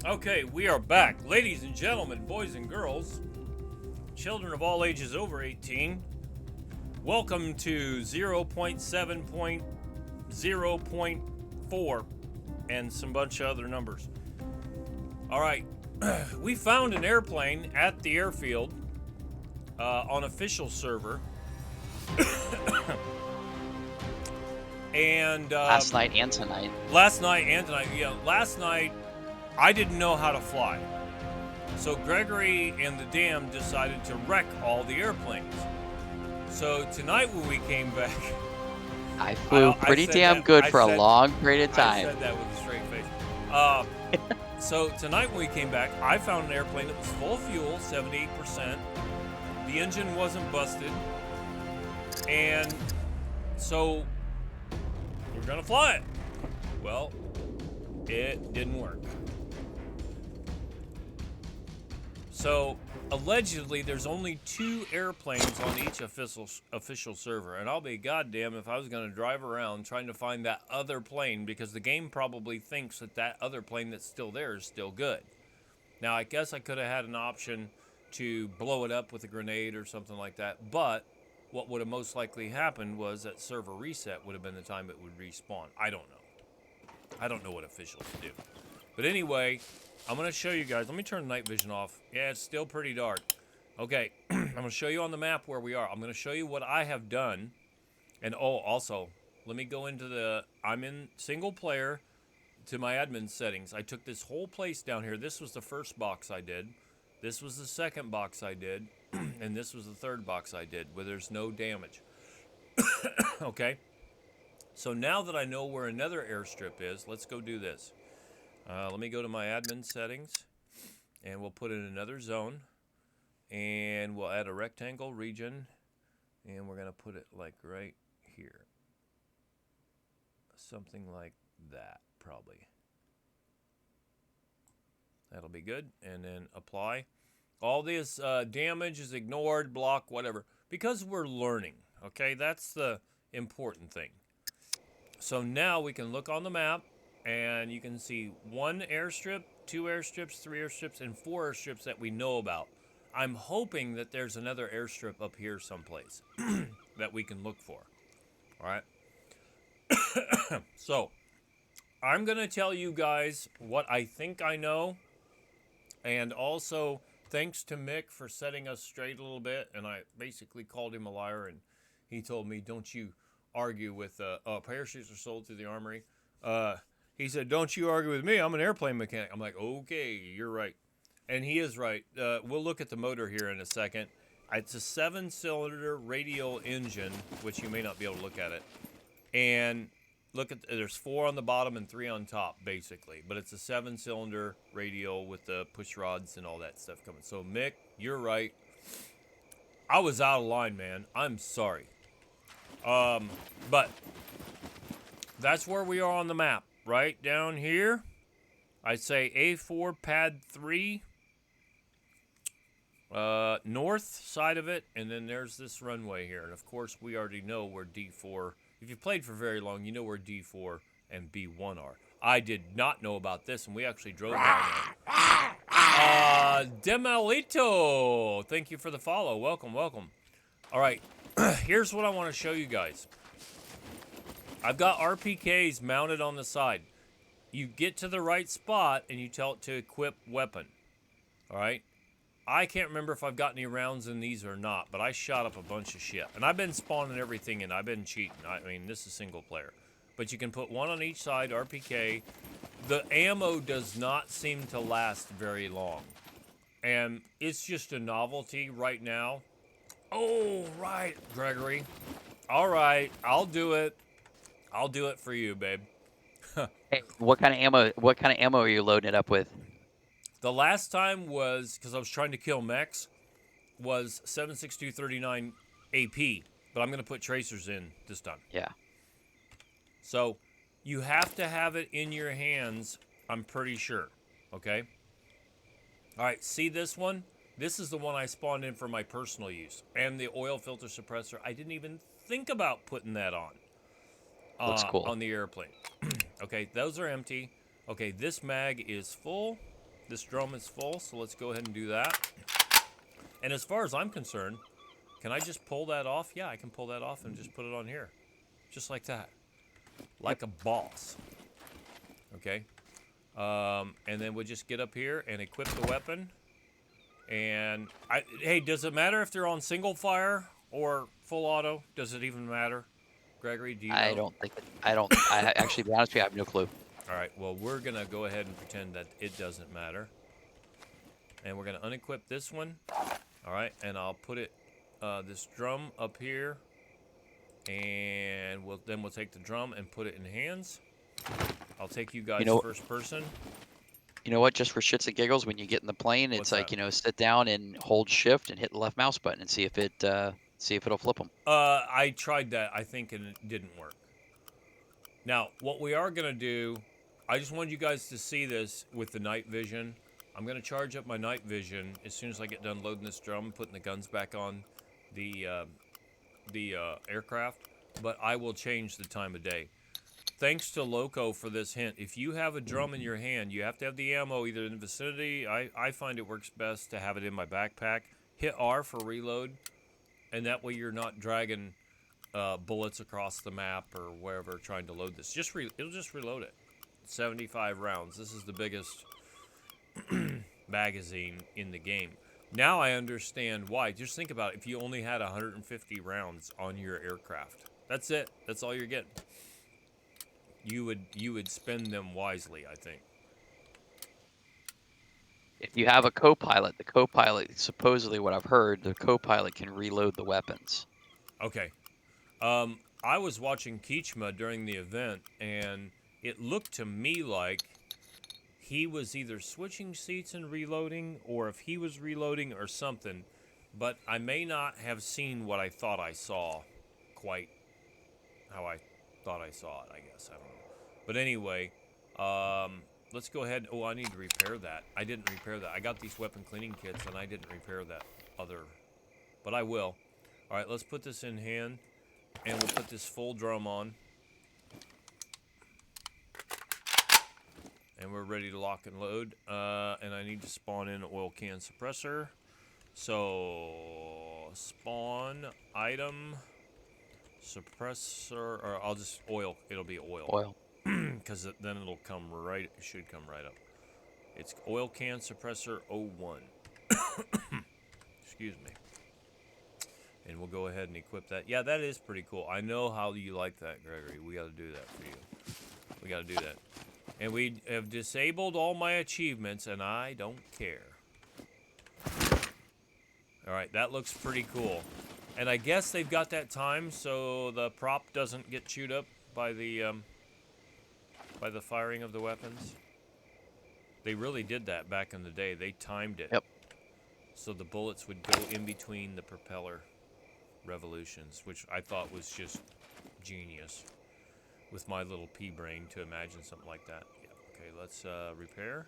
Okay, we are back. Ladies and gentlemen, boys and girls, children of all ages over 18, welcome to 0.7.0.4 and some bunch of other numbers. All right, we found an airplane at the airfield on official server. And last night and tonight. Last night, I didn't know how to fly. So Gregory and the Dam decided to wreck all the airplanes. So tonight when we came back, I flew pretty damn good for a long period of time. I said that with a straight face. So tonight when we came back, I found an airplane that was full of fuel, 78%. The engine wasn't busted. And so we're gonna fly it. Well, it didn't work. So allegedly, there's only 2 airplanes on each official server, and I'll be goddamn if I was gonna drive around trying to find that other plane, because the game probably thinks that that other plane that's still there is still good. Now, I guess I could have had an option to blow it up with a grenade or something like that, but what would have most likely happened was that server reset would have been the time it would respawn. I don't know. I don't know what officials do. But anyway, I'm going to show you guys. Let me turn night vision off. Yeah, it's still pretty dark. Okay, I'm going to show you on the map where we are. I'm going to show you what I have done. And oh, also, let me go into I'm in single player to my admin settings. I took this whole place down here. This was the first box I did. This was the second box I did. And this was the third box I did where there's no damage. Okay. So now that I know where another airstrip is, let's go do this. Let me go to my admin settings, and we'll put in another zone, and we'll add a rectangle region, and we're going to put it like right here. Something like that, probably. That'll be good, and then apply. All this damage is ignored, block, whatever, because we're learning, okay? That's the important thing. So now we can look on the map, and you can see 1 airstrip, 2 airstrips, 3 airstrips, and 4 airstrips that we know about. I'm hoping that there's another airstrip up here someplace that we can look for. All right? So, I'm going to tell you guys what I think I know, and also thanks to Mick for setting us straight a little bit, and I basically called him a liar, and he told me, don't you argue with, parachutes are sold through the armory. He said, don't you argue with me, I'm an airplane mechanic. I'm like, okay, you're right. And he is right. We'll look at the motor here in a second. It's a 7-cylinder radial engine, which you may not be able to look at it. And look at, there's 4 on the bottom and 3 on top, basically. But it's a 7-cylinder radial with the push rods and all that stuff coming. So, Mick, you're right. I was out of line, man. I'm sorry. But that's where we are on the map. Right down here. I'd say A4 pad 3. North side of it. And then there's this runway here. And of course, we already know where D4... If you've played for very long, you know where D4 and B1 are. I did not know about this, and we actually drove down there. Demalito! Thank you for the follow. Welcome, welcome. All right. Here's what I want to show you guys. I've got RPKs mounted on the side. You get to the right spot, and you tell it to equip weapon. All right? I can't remember if I've got any rounds in these or not, but I shot up a bunch of shit. And I've been spawning everything in. I've been cheating. I mean, this is single player. But you can put 1 on each side, RPK. The ammo does not seem to last very long. And it's just a novelty right now. Oh, right, Gregory. All right, I'll do it. I'll do it for you, babe. Hey, what kind of ammo are you loading it up with? The last time was, because I was trying to kill mechs, was 7.6239 AP. But I'm going to put tracers in this time. Yeah. So, you have to have it in your hands, I'm pretty sure. Okay? Alright, see this one? This is the one I spawned in for my personal use. And the oil filter suppressor, I didn't even think about putting that on. Looks cool. On the airplane. Okay, those are empty. Okay, this mag is full. This drum is full, so let's go ahead and do that. And as far as I'm concerned, can I just pull that off? Yeah, I can pull that off and just put it on here. Just like that. Like a boss. Okay. And then we'll just get up here and equip the weapon. And, hey, does it matter if they're on single fire or full auto? Does it even matter? Gregory, do you know? I don't think I actually, to be honest with you, I have no clue. All right, well, we're going to go ahead and pretend that it doesn't matter. And we're going to unequip this one. All right, and I'll put it, this drum up here. And then we'll take the drum and put it in hands. I'll take you guys first person. You know what? Just for shits and giggles, when you get in the plane, it's like, sit down and hold shift and hit the left mouse button and see if it'll flip them. I tried that, I think, and it didn't work. Now, what we are going to do, I just wanted you guys to see this with the night vision. I'm going to charge up my night vision as soon as I get done loading this drum, putting the guns back on the aircraft, but I will change the time of day. Thanks to Loco for this hint. If you have a drum in your hand, you have to have the ammo either in the vicinity. I find it works best to have it in my backpack. Hit R for reload, and that way you're not dragging bullets across the map or wherever trying to load this. It'll just reload it. 75 rounds. This is the biggest magazine in the game. Now I understand why. Just think about it. If you only had 150 rounds on your aircraft, that's it. That's all you're getting. You would spend them wisely, I think. If you have a co-pilot, the co-pilot, supposedly what I've heard, the co-pilot can reload the weapons. Okay. I was watching Keechma during the event, and it looked to me like he was either switching seats and reloading, or if he was reloading or something, but I may not have seen what I thought I saw quite how I thought I saw it, I guess. I don't know. But anyway, let's go ahead. Oh, I need to repair that. I didn't repair that. I got these weapon cleaning kits, and I didn't repair that other, but I will. All right, let's put this in hand, and we'll put this full drum on. And we're ready to lock and load. And I need to spawn in an oil can suppressor. So, spawn, item, suppressor, or I'll just oil. It'll be oil. Oil. Because then it'll come right, it should come right up. It's oil can suppressor 01. Excuse me. And we'll go ahead and equip that. Yeah, that is pretty cool. I know how you like that, Gregory. We got to do that for you. We got to do that. And we have disabled all my achievements, and I don't care. All right, that looks pretty cool. And I guess they've got that time so the prop doesn't get chewed up by the firing of the weapons. They really did that back in the day. They timed it. Yep. So the bullets would go in between the propeller revolutions, which I thought was just genius. With my little pea brain to imagine something like that. Yeah. Okay, let's repair.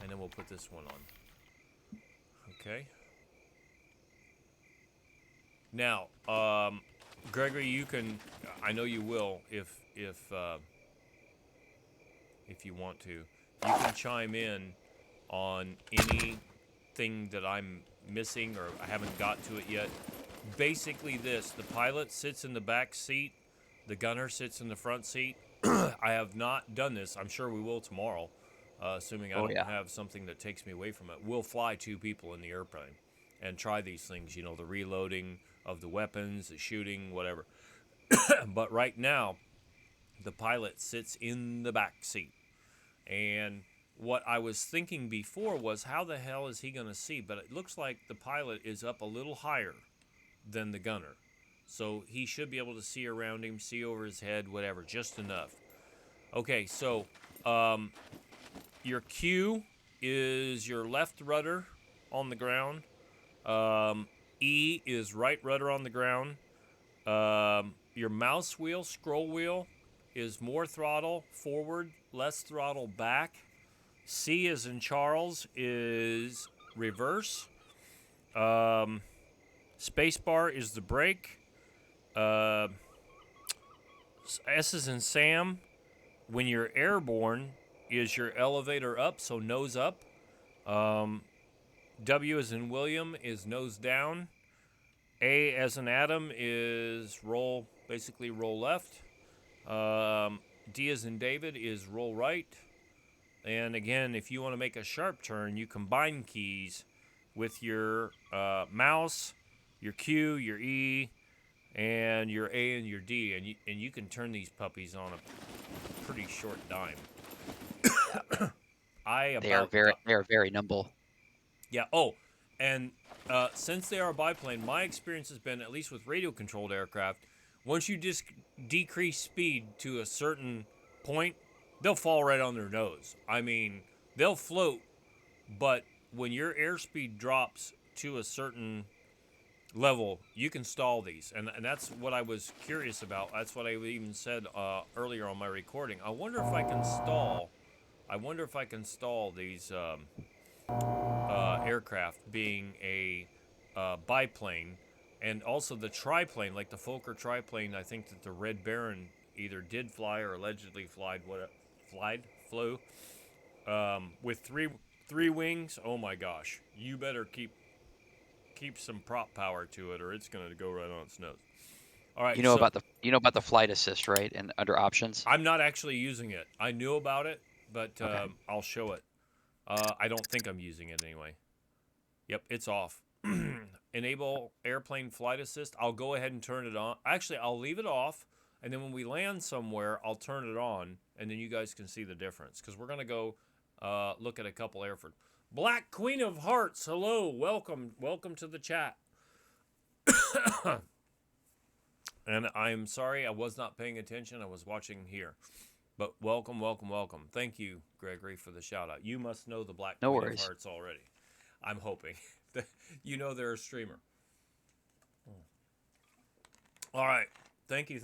And then we'll put this one on. Okay. Now, Gregory, you can. I know you will, if you want to. You can chime in on anything that I'm missing or I haven't got to it yet. Basically this, the pilot sits in the back seat, the gunner sits in the front seat. I have not done this. I'm sure we will tomorrow, assuming I don't have something that takes me away from it. We'll fly 2 people in the airplane and try these things, you know, the reloading of the weapons, the shooting, whatever. But right now, the pilot sits in the back seat. And what I was thinking before was, how the hell is he going to see? But it looks like the pilot is up a little higher than the gunner. So he should be able to see around him, see over his head, whatever, just enough. Okay, so your Q is your left rudder on the ground. E is right rudder on the ground. Your mouse wheel, scroll wheel, is more throttle forward, less throttle back. C as in Charles is reverse. Spacebar is the brake. S as in Sam when you're airborne, is your elevator up, so nose up. W as in William is nose down. A as in Adam is basically roll left. D as in David is roll right. And again, if you want to make a sharp turn, you combine keys with your mouse, your Q, your E, and your A and your D, and you can turn these puppies on a pretty short dime. They are very nimble. Yeah. Oh, and since they are a biplane, my experience has been, at least with radio-controlled aircraft, once you decrease speed to a certain point, they'll fall right on their nose. I mean, they'll float, but when your airspeed drops to a certain level, you can stall these. And that's what I was curious about. That's what I even said earlier on my recording. I wonder if I can stall these aircraft, being a biplane, and also the triplane, like the Fokker triplane. I think that the Red Baron either did fly or allegedly flew with three wings. Oh my gosh, you better keep some prop power to it, or it's gonna go right on its nose. All right, you know about the flight assist, right? And under options. I'm not actually using it. I knew about it, but Okay. I'll show it. I don't think I'm using it anyway. Yep, it's off. Enable airplane flight assist. I'll go ahead and turn it on. Actually, I'll leave it off, and then when we land somewhere, I'll turn it on, and then you guys can see the difference. Because we're going to go look at a couple airfields. Black Queen of Hearts, hello. Welcome to the chat. And I'm sorry I was not paying attention. I was watching here. But welcome. Thank you, Gregory, for the shout-out. You must know the Black Queen of Hearts already. I'm hoping. You know they're a streamer. All right. Thank you.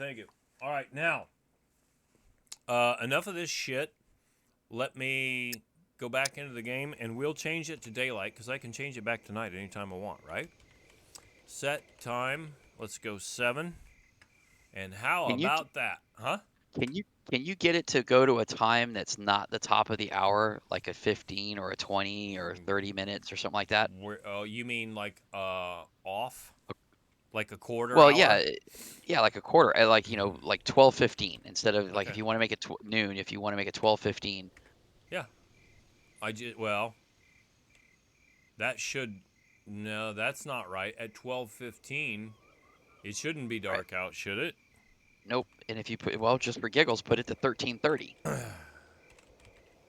All right, now, enough of this shit. Let me go back into the game, and we'll change it to daylight, because I can change it back tonight anytime I want, right? Set time. Let's go 7. And how about that? Huh? Can you get it to go to a time that's not the top of the hour, like a 15 or a 20 or 30 minutes or something like that? You mean like off? Like a quarter Well, hour? yeah, like a quarter, like, like 12:15 instead of like, if you want to make it noon, if you want to make it 12:15. Yeah. No, that's not right. At 12:15, it shouldn't be dark out, should it? Nope. And if you just for giggles, put it to 13:30.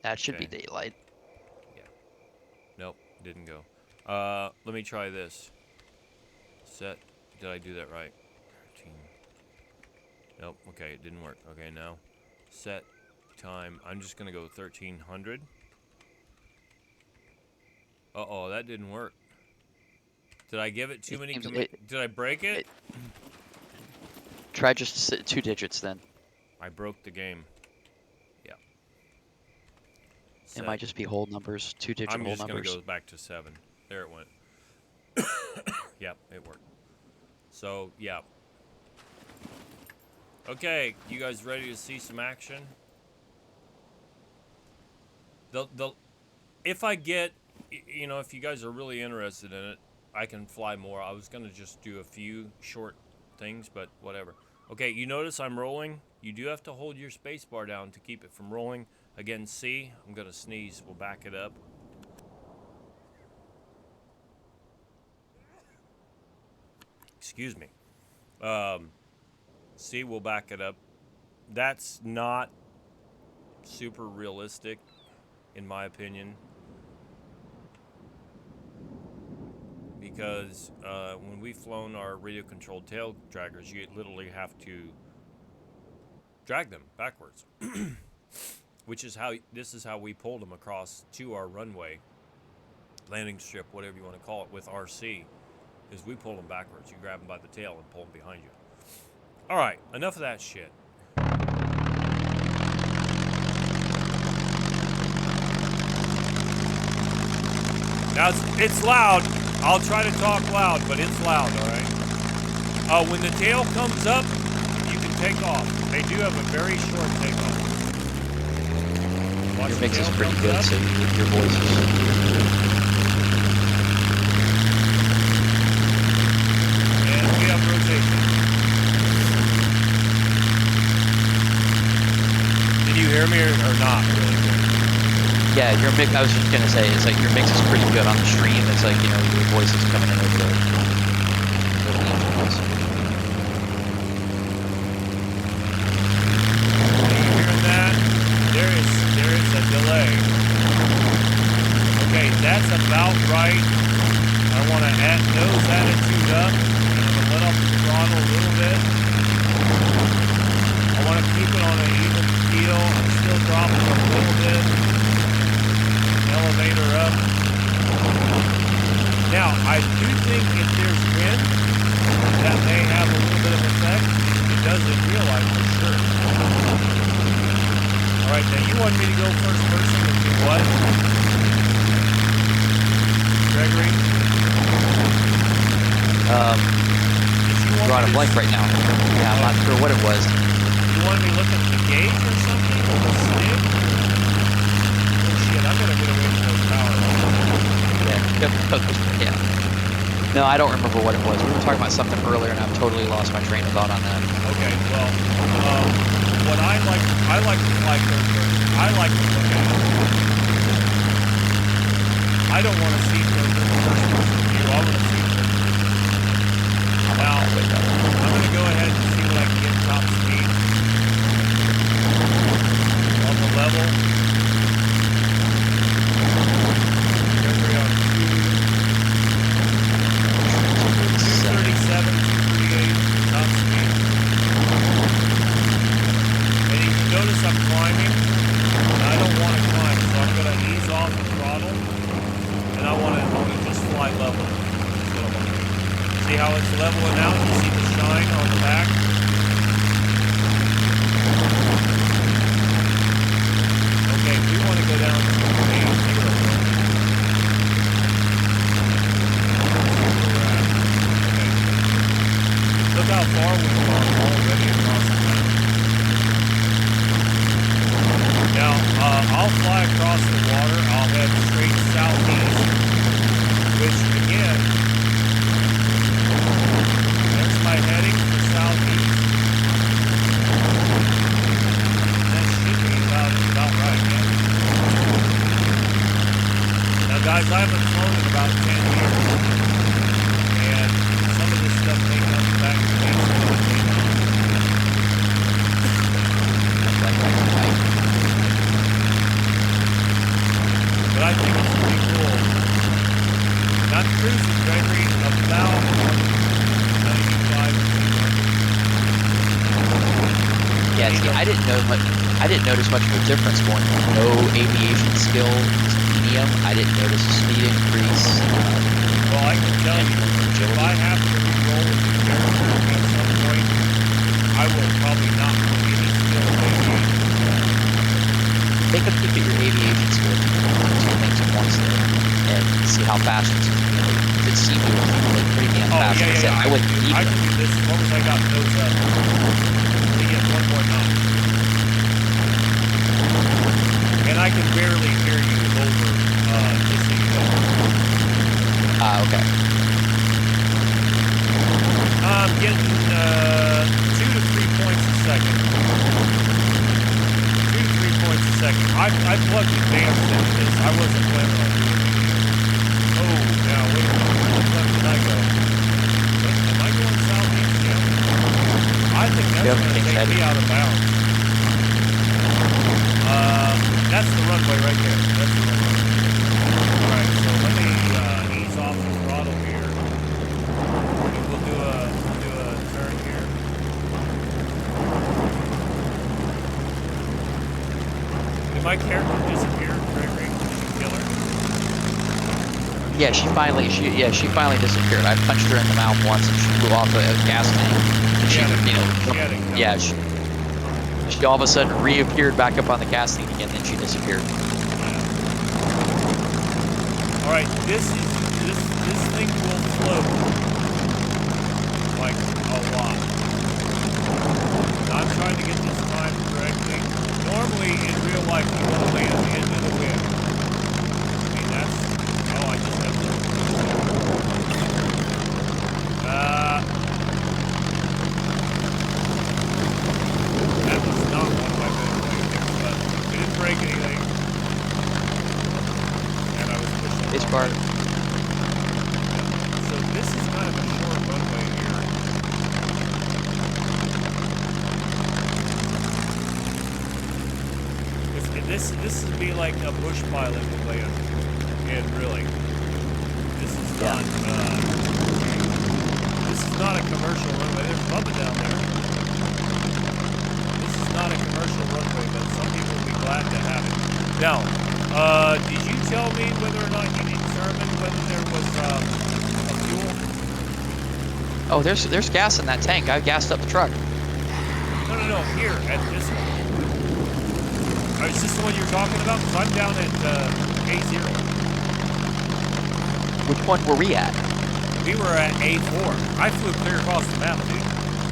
That should be daylight. Yeah. Nope, didn't go. Let me try this. Set. Did I do that right? 13. Nope. Okay, it didn't work. Okay, now set time. I'm just gonna go 1300. Uh-oh, that didn't work. Did I give it too many? Did I break it? Try just 2 digits then. I broke the game. Yeah. It might just be whole numbers, 2-digit whole numbers. I'm just gonna go back to 7. There it went. Yep, it worked. So yeah. Okay, you guys ready to see some action? If I get, if you guys are really interested in it, I can fly more. I was gonna just do a few short things, but whatever. Okay, you notice I'm rolling. You do have to hold your space bar down to keep it from rolling. Again, C. I'm gonna sneeze. We'll back it up. Excuse me. C. We'll back it up. That's not super realistic, in my opinion. Because when we've flown our radio-controlled tail draggers, you literally have to drag them backwards. This is how we pulled them across to our runway, landing strip, whatever you want to call it, with RC, is we pull them backwards. You grab them by the tail and pull them behind you. All right, enough of that shit. Now it's loud. I'll try to talk loud, but it's loud, all right? When the tail comes up, you can take off. They do have a very short takeoff. Watch Your the mix is tail pretty comes good, up. so your voice is. And we have rotation. Did you hear me or not really good? Yeah, your mix. I was just gonna say, it's like your mix is pretty good on the stream. It's like, you know, your voice is coming in over the engine noise. Are you hearing that? There is a delay. Okay, that's about right. I want to nose attitude up, and I'm gonna let off the throttle a little bit. I want to keep it on an even keel. I'm still dropping a little bit. Elevator up. Now, I do think if there's wind, that may have a little bit of effect. It does in real life for sure. All right, now you want me to go first person and do what? Gregory? Drawing a blank right now. Yeah, I'm not sure what it was. You wanted me to look at the gauge or something? Or the stick? Oh shit, I'm gonna get away from those power lines. Yeah. No, I don't remember what it was. We were talking about something earlier, and I've totally lost my train of thought on that. Okay, well, what I like to fly third person. I like to look at it. I don't want to see first person view. I want to see third person. Now, I'm going to go ahead and see what I can get top speed on the level. Gregory on 237, 238 top speed. And you notice I'm climbing, and I don't want to climb, so I'm going to ease off the throttle, and I want to just fly level. That's what I want to do. See how it's leveling out? You see the shine on the back? Okay, we want to go down to A0. Okay. Look how far we've gone already across the map. Now, I'll fly across the water. I'll head straight southeast, which again, there's my heading for southeast. That should be about right, yeah. Now, guys, I haven't flown in about 10 years, and some of this stuff may come back to me, some of it may not. But I think it's pretty cool. Not cruising, Gregory, about 95 200. Yeah, see, I didn't notice much of a difference going from no aviation skill to medium. I didn't notice a speed increase. Well, I can tell you, if I have to re-roll with the character at some point, I will probably not put any skill in aviation. Take a peek at your aviation skill, two things at once there, and see how fast it's, it seemed to accumulate pretty damn fast. Yeah. I wouldn't need I can do this as long as I got nose up. Let me get one more notch. And I can barely hear you over just so you know. Okay. I'm getting 2 to 3 points a second. 2 to 3 points a second. I plugged advanced into this. I wasn't planning on doing anything. Oh, now wait a minute. Where the fuck did I go? Am I going southeast yet? I think that's going to take me out of bounds. That's the runway right there. That's the runway. Alright, so let me ease off the throttle here. We'll do a turn here. Did my character disappear, Gregory? Did you kill her? Yeah, she finally disappeared. I punched her in the mouth once and she flew off a gas tank. And she all of a sudden reappeared back up on the gas tank again, then she disappeared. All right, this thing will float like a lot. I'm trying to get this timed correctly. Normally in real life you want to land in bar. So this is kind of a short runway here. This would be like a bush pilot would land, and really, this is not a commercial runway. There's Bubba down there. This is not a commercial runway, but some people will be glad to have it. Now, did you tell me whether or not you determined whether there was a fuel? Oh, there's gas in that tank. I gassed up the truck. No. Here at this one. Is this the one you're talking about? Because I'm down at A0. Which one were we at? We were at A4. I flew clear across the map, dude.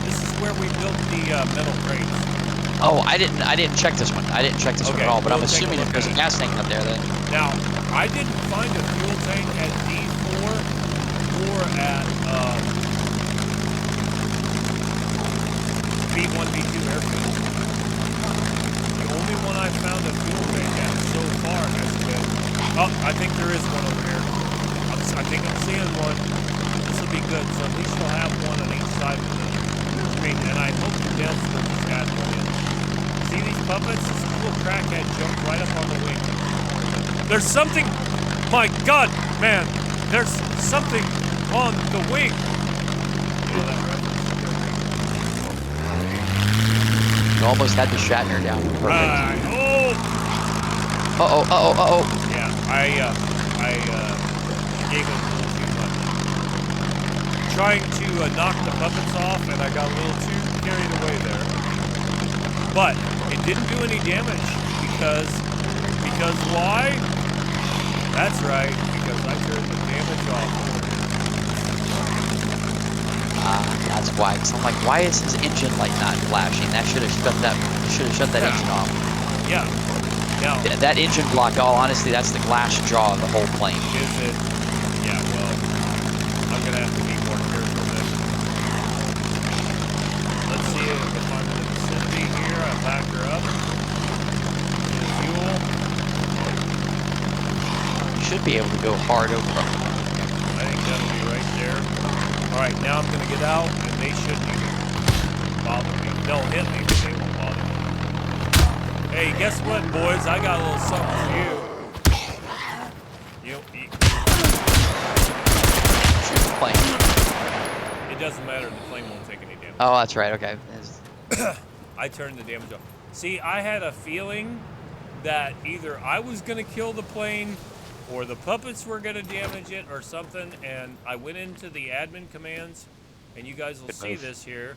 This is where we built the metal crates. Oh, I didn't check this one. I didn't check this one at all, but I'm assuming if there's a gas tank up there, then. Now, I didn't find a fuel tank at D4 or at B1, B2 airfield. The only one I found a fuel tank at so far has been... Oh, I think there is one over here. I think I'm seeing one. This will be good. So at least you'll have one on each side of the screen. And I hope the Dales will just add one in. See these puppets? This little crackhead jumped right up on the wing. There's something... My God, man. There's something on the wing. You know that reference? You almost had the Shatner down. Perfect. Oh! Uh-oh. Yeah, I gave it a little too much. Trying to knock the puppets off, and I got a little too carried away there. But it didn't do any damage because why? That's right, because I turned the damage off. That's why. Cause I'm like, why is his engine light not flashing? That should have shut that engine off. Yeah. Now, that engine block, all honestly, that's the glass jaw of the whole plane. Is it? Yeah, well, I'm going to have to be more careful then. Let's see if I'm in the vicinity here. I back her up. Get fuel. You should be able to go hard over. I think that'll be right there. All right, now I'm going to get out, and they shouldn't even bother me. They'll hit me, but they won't bother me. Hey, guess what, boys? I got a little something for you. Shoot the plane. It doesn't matter. The plane won't take any damage. Oh, that's right. Okay. I turned the damage off. See, I had a feeling that either I was going to kill the plane or the puppets were going to damage it or something, and I went into the admin commands, and you guys will see this here.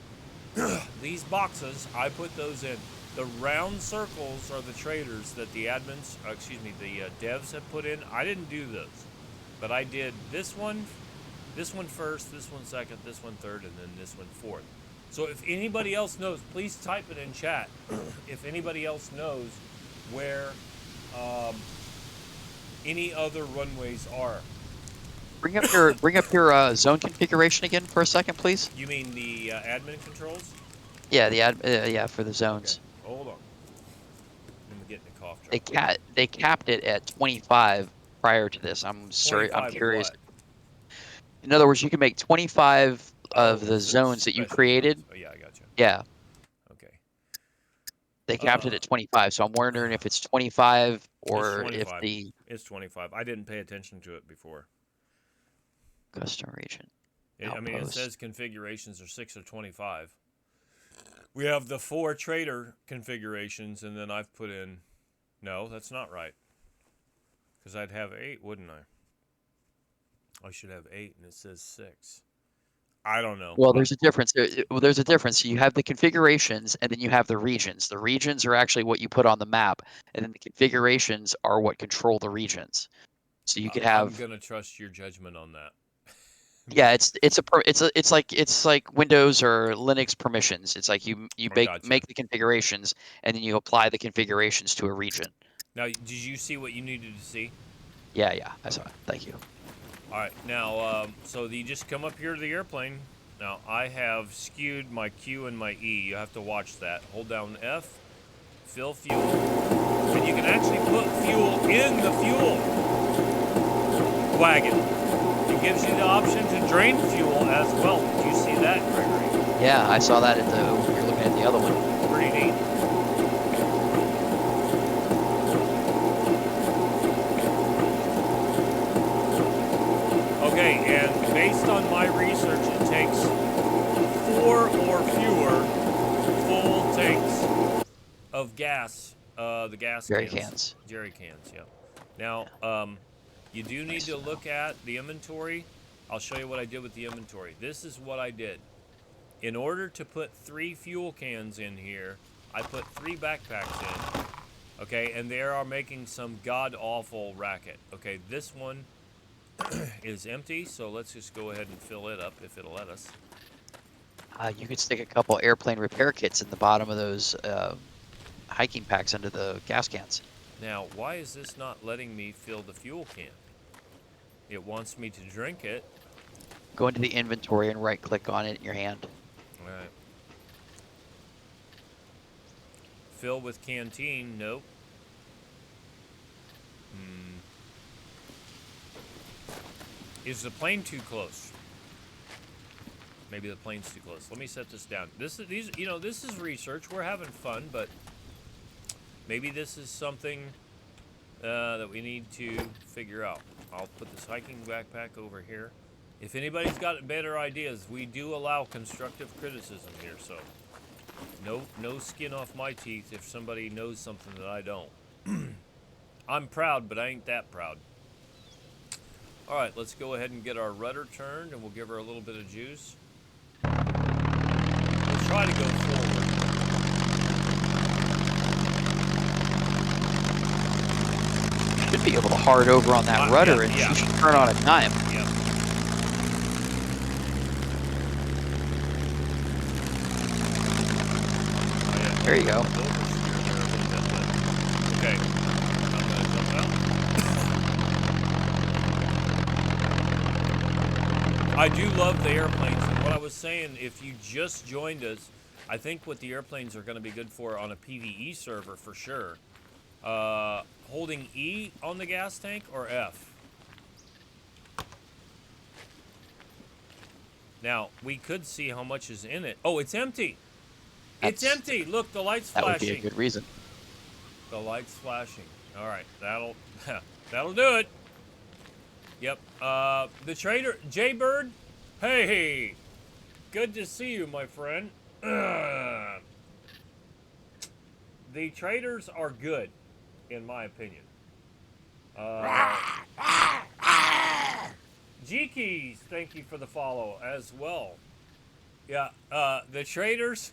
These boxes, I put those in. The round circles are the traders that the admins, the devs have put in. I didn't do those, but I did this one first, this one second, this one third, and then this one fourth. So if anybody else knows, please type it in chat. If anybody else knows where any other runways are. Bring up your zone configuration again for a second, please. You mean the admin controls? Yeah, yeah, for the zones. Okay. Hold on. I'm getting a cough drop. They capped it at 25 prior to this. I'm curious. In other words, you can make 25 of the zones that you created. Oh yeah, I got you. Yeah. Okay. They capped it at 25, so I'm wondering if it's 25 or if the... It's 25. I didn't pay attention to it before. Custom region. I mean, it says configurations are 6 or 25. We have the 4 trader configurations, and then I've put in... No, that's not right. Because I'd have 8, wouldn't I? I should have 8, and it says 6. I don't know. Well, there's a difference. There's a difference. You have the configurations, and then you have the regions. The regions are actually what you put on the map, and then the configurations are what control the regions. So you could have. I'm gonna trust your judgment on that. Yeah, it's like Windows or Linux permissions. It's like you make the configurations, and then you apply the configurations to a region. Now, did you see what you needed to see? Yeah, I saw it. Thank you. All right, now, so you just come up here to the airplane. Now, I have skewed my Q and my E. You have to watch that. Hold down F, fill fuel, and you can actually put fuel in the fuel. wagon. It gives you the option to drain fuel as well. Did you see that, Gregory? Yeah, I saw that at the. You're looking at the other one. Pretty neat. Okay, and based on my research, it takes 4 or fewer full tanks of gas. The gas Jerry cans. cans. Jerry cans, yeah. Now, you do need to look at the inventory. I'll show you what I did with the inventory. This is what I did. In order to put 3 fuel cans in here, I put 3 backpacks in. Okay, and they are making some god-awful racket. Okay, this one is empty, so let's just go ahead and fill it up if it'll let us. You could stick a couple airplane repair kits in the bottom of those hiking packs under the gas cans. Now, why is this not letting me fill the fuel can? It wants me to drink it. Go into the inventory and right-click on it in your hand. All right. Fill with canteen, nope. Is the plane too close? Maybe the plane's too close. Let me set this down. This is this is research. We're having fun, but maybe this is something that we need to figure out. I'll put this hiking backpack over here. If anybody's got better ideas, we do allow constructive criticism here, so no skin off my teeth if somebody knows something that I don't. I'm proud, but I ain't that proud. All right, let's go ahead and get our rudder turned, and we'll give her a little bit of juice. We'll try to go forward. You should be able to hard over on that rudder, and you should turn on a dime. Yep. There you go. Okay. I'm gonna jump out. I do love the airplanes, and what I was saying, if you just joined us, I think what the airplanes are going to be good for on a PvE server for sure. Holding E on the gas tank or F? Now, we could see how much is in it. Oh, it's empty. It's empty. Look, the light's flashing. That would be a good reason. The light's flashing. All right, that'll do it. Yep. The trader, Jaybird. Hey, good to see you, my friend. The traders are good, in my opinion. G-Keys, thank you for the follow as well. Yeah, the traders,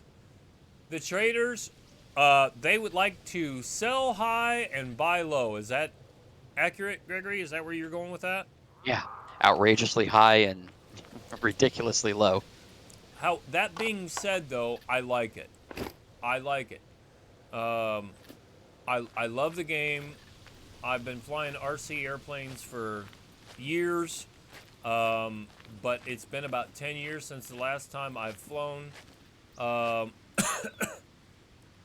they would like to sell high and buy low. Is that accurate, Gregory? Is that where you're going with that? Yeah, outrageously high and ridiculously low. That being said, though, I like it. I like it. I love the game. I've been flying RC airplanes for years, but it's been about 10 years since the last time I've flown.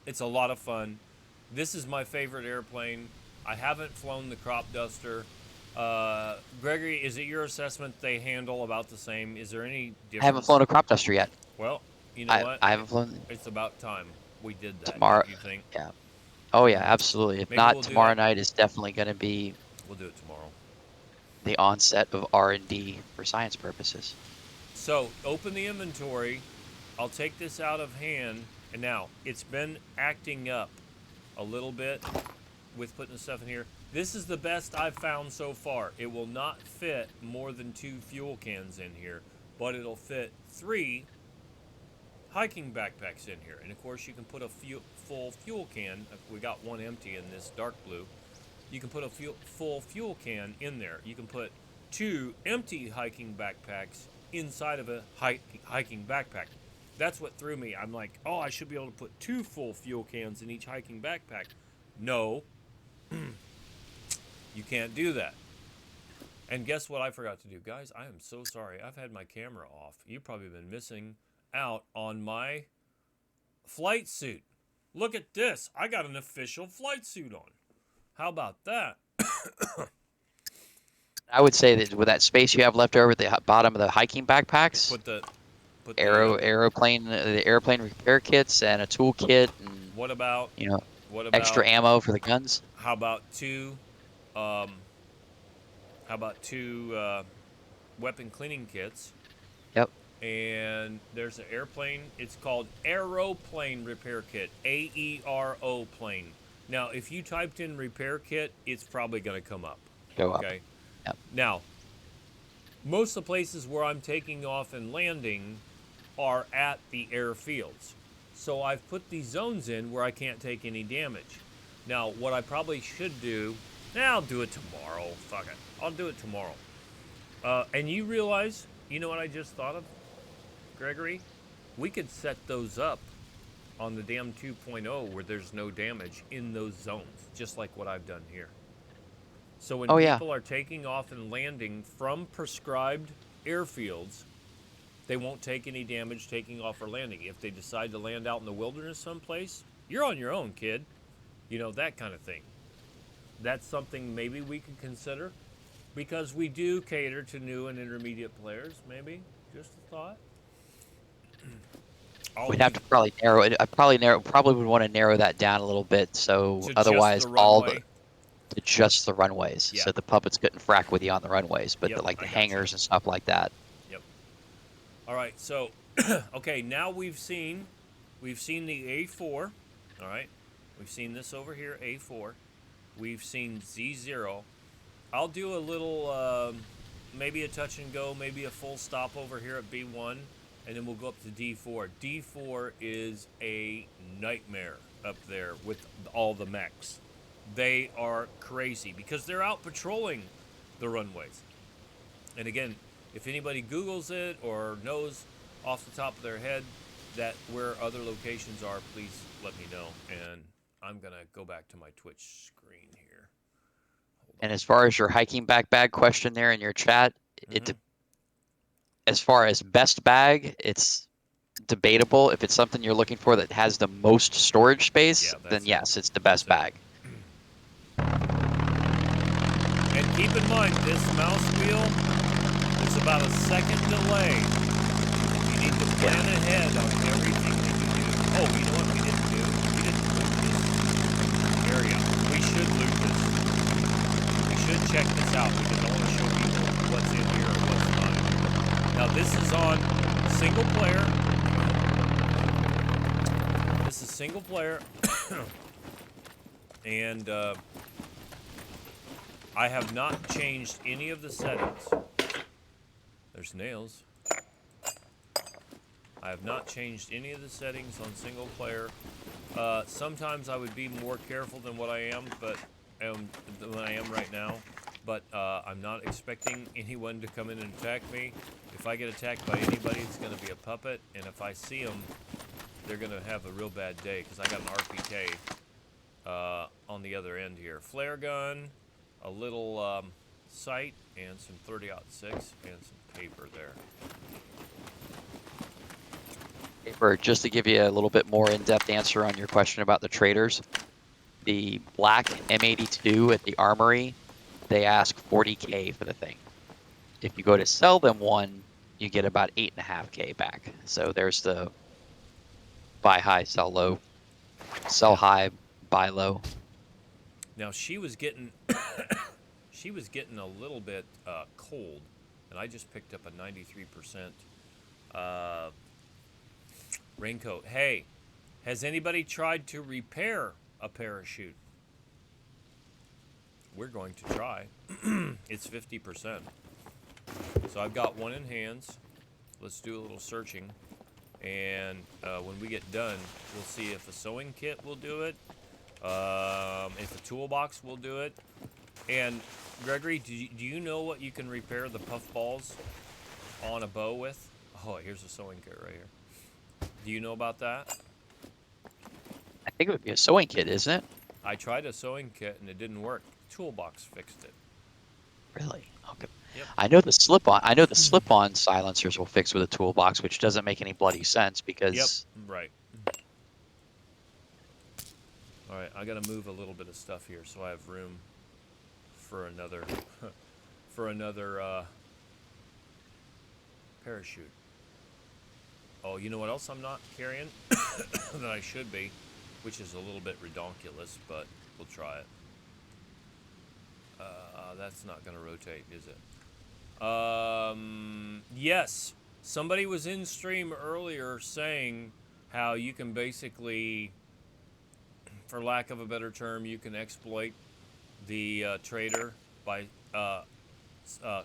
It's a lot of fun. This is my favorite airplane. I haven't flown the Crop Duster. Gregory, is it your assessment they handle about the same? Is there any difference? I haven't flown a Crop Duster yet. Well, you know what? I haven't flown. It's about time we did that. Tomorrow, you think? Yeah. Oh yeah, absolutely. If Maybe not, we'll tomorrow night is definitely going to be. We'll do it tomorrow. The onset of R&D for science purposes. So open the inventory. I'll take this out of hand, and now it's been acting up a little bit with putting the stuff in here. This is the best I've found so far. It will not fit more than 2 fuel cans in here, but it'll fit 3 hiking backpacks in here. And of course you can put a full fuel can. We got one empty in this dark blue. You can put a full fuel can in there. You can put 2 empty hiking backpacks inside of a hiking backpack. That's what threw me. I'm like, oh, I should be able to put 2 full fuel cans in each hiking backpack. No. You can't do that. And guess what I forgot to do? Guys, I am so sorry. I've had my camera off. You've probably been missing out on my flight suit. Look at this. I got an official flight suit on. How about that? I would say that with that space you have left over at the bottom of the hiking backpacks, Put the the airplane repair kits and a tool kit and what about you know what extra about ammo for the guns. how about um two weapon cleaning kits, Yep. and there's an airplane. It's called Aeroplane Repair Kit, AERO plane. Now, if you typed in repair kit, it's probably going to come up. Go up. Okay. Yep. Now, most of the places where I'm taking off and landing are at the airfields. So I've put these zones in where I can't take any damage. Now, what I probably should do, I'll do it tomorrow. Fuck it. I'll do it tomorrow. And you realize, you know what I just thought of, Gregory? We could set those up on the damn 2.0 where there's no damage in those zones, just like what I've done here. So when Oh yeah. people are taking off and landing from prescribed airfields, they won't take any damage taking off or landing. If they decide to land out in the wilderness someplace, you're on your own, kid. You know, that kind of thing. That's something maybe we could consider, because we do cater to new and intermediate players, maybe. Just a thought. We'd have to probably narrow it. Probably would want to narrow that down a little bit, so to otherwise just the all runway. to just the runways, Yeah. so the puppets couldn't frack with you on the runways, but Yep, like the I gotcha. hangars and stuff like that. Yep. All right, so okay, now we've seen the A4. All right, we've seen this over here, A4. We've seen Z0. I'll do a little, maybe a touch and go, maybe a full stop over here at B1, and then we'll go up to D4. D4 is a nightmare up there with all the mechs. They are crazy because they're out patrolling the runways. And again, if anybody Googles it or knows off the top of their head that where other locations are, please let me know. And I'm going to go back to my Twitch screen here. And as far as your hiking bag question there in your chat, as far as best bag, it's debatable. If it's something you're looking for that has the most storage space, then yes, it's the best bag. And keep in mind, this mouse wheel is about a second delay. You need to plan ahead on everything that you do. Oh, you know what we didn't do? We didn't loot this area. We should loot this. We should check this out because I want to show people what's in here and what's not. Now, this is on single player. This is single player. And I have not changed any of the settings. There's nails. I have not changed any of the settings on single player. Sometimes I would be more careful than what I am, than I am right now. But I'm not expecting anyone to come in and attack me. If I get attacked by anybody, it's going to be a puppet. And if I see them, they're going to have a real bad day because I got an RPK on the other end here. Flare gun, a little sight, and some 30-06 and some paper there. Paper, just to give you a little bit more in-depth answer on your question about the traders, the black M82 at the armory, they ask 40K for the thing. If you go to sell them one, you get about 8.5K back. So there's the buy high, sell low, sell high, buy low. Now she was getting she was getting a little bit cold, and I just picked up a 93% raincoat. Hey, has anybody tried to repair a parachute? We're going to try. It's 50%. So I've got one in hands. Let's do a little searching. And when we get done, we'll see if a sewing kit will do it, if a toolbox will do it. And Gregory, do you know what you can repair the puff balls on a bow with? Oh, here's a sewing kit right here. Do you know about that? I think it would be a sewing kit, isn't it? I tried a sewing kit and it didn't work. Toolbox fixed it. Really? Okay. Yep. I know the slip-on silencers will fix with a toolbox, which doesn't make any bloody sense because. Yep. Right. All right. I got to move a little bit of stuff here so I have room for another for another parachute. Oh, you know what else I'm not carrying that I should be, which is a little bit redonkulous, but we'll try it. That's not going to rotate, is it? Yes. Somebody was in stream earlier saying how you can basically, for lack of a better term, you can exploit the trader by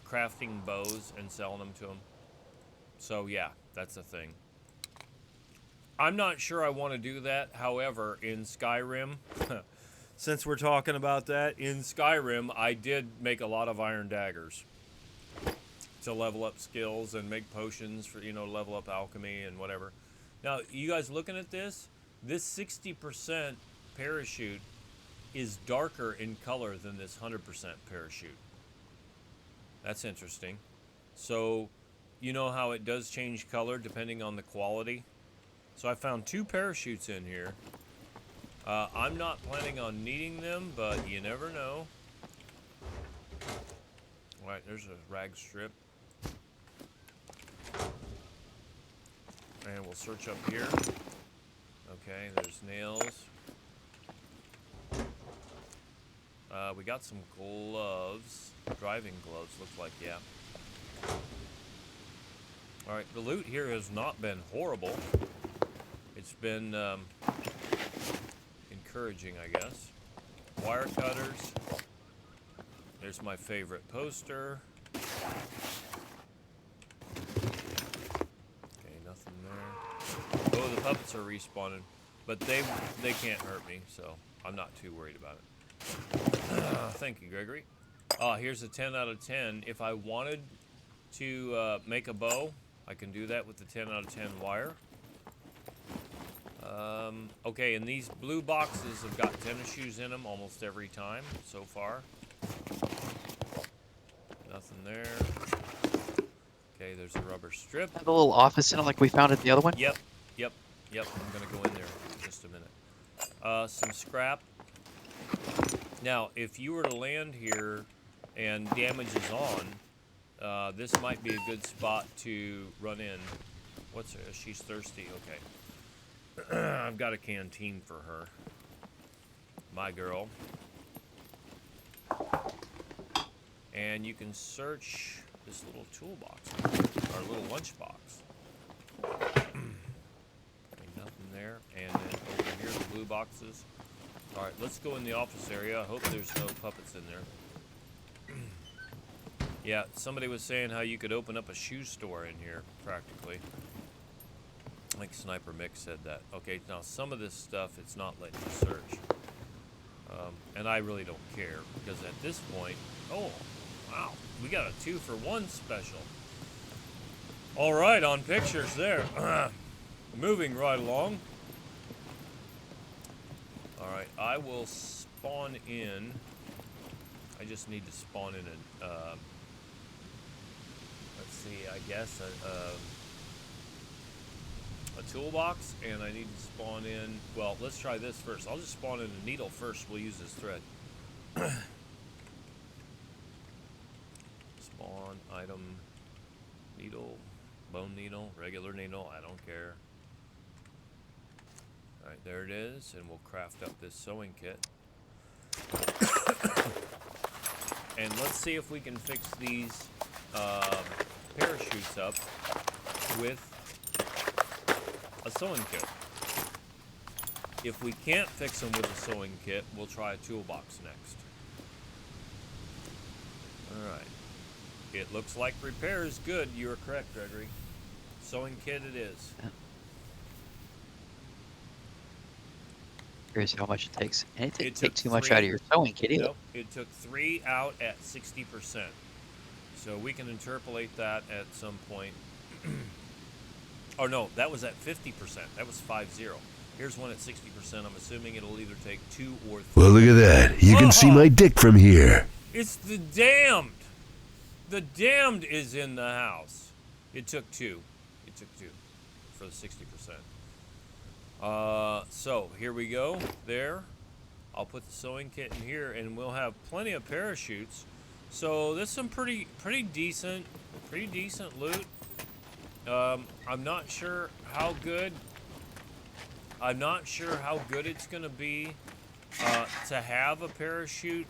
crafting bows and selling them to them. So yeah, that's a thing. I'm not sure I want to do that. However, in Skyrim, since we're talking about that, in Skyrim, I did make a lot of iron daggers to level up skills and make potions for, level up alchemy and whatever. Now, you guys looking at this? This 60% parachute is darker in color than this 100% parachute. That's interesting. So, you know how it does change color depending on the quality? So I found 2 parachutes in here. I'm not planning on needing them, but you never know. All right, there's a rag strip. And we'll search up here. Okay, there's nails. We got some gloves. Driving gloves, looks like, yeah. All right, the loot here has not been horrible. It's been encouraging, I guess. Wire cutters. There's my favorite poster. Okay, nothing there. Oh, the puppets are respawning, but they can't hurt me, so I'm not too worried about it. Thank you, Gregory. Here's a 10 out of 10. If I wanted to make a bow, I can do that with the 10 out of 10 wire. Okay, and these blue boxes have got tennis shoes in them almost every time so far. Nothing there. Okay, there's a rubber strip. Have a little office in it like we found at the other one? Yep. I'm gonna go in there in just a minute. Some scrap. Now, if you were to land here and damage is on, this might be a good spot to run in. She's thirsty, okay. I've got a canteen for her. My girl. And you can search this little toolbox, our little lunchbox. Okay, nothing there. And then over here, the blue boxes. All right, let's go in the office area. I hope there's no puppets in there. Yeah, somebody was saying how you could open up a shoe store in here, practically. I think Sniper Mick said that. Okay, now some of this stuff, it's not letting you search. And I really don't care, because at this point... Oh, wow, we got a 2-for-1 special. All right, on pictures there. Moving right along. All right, I will spawn in. I just need to spawn in let's see, I guess a toolbox, and I need to spawn in, well, let's try this first. I'll just spawn in a needle first. We'll use this thread. Spawn, item, needle, bone needle, regular needle, I don't care. Alright, there it is, and we'll craft up this sewing kit. And let's see if we can fix these parachutes up with a sewing kit. If we can't fix them with a sewing kit, we'll try a toolbox next. Alright. It looks like repair is good. You are correct, Gregory. Sewing kit it is. Curious how much it takes. And it didn't It take took too much 3 out of your sewing kit either. Nope, it took 3 out at 60%. So we can interpolate that at some point. Oh no, that was at 50%. That was 5-0. Here's one at 60%. I'm assuming it'll either take 2 or 3. Well, look at that. You can see my dick from here. It's the damned. The damned is in the house. It took 2. It took 2 for the 60%. So here we go. There. I'll put the sewing kit in here, and we'll have plenty of parachutes. So this is some pretty decent loot. I'm not sure how good. I'm not sure how good it's gonna be to have a parachute.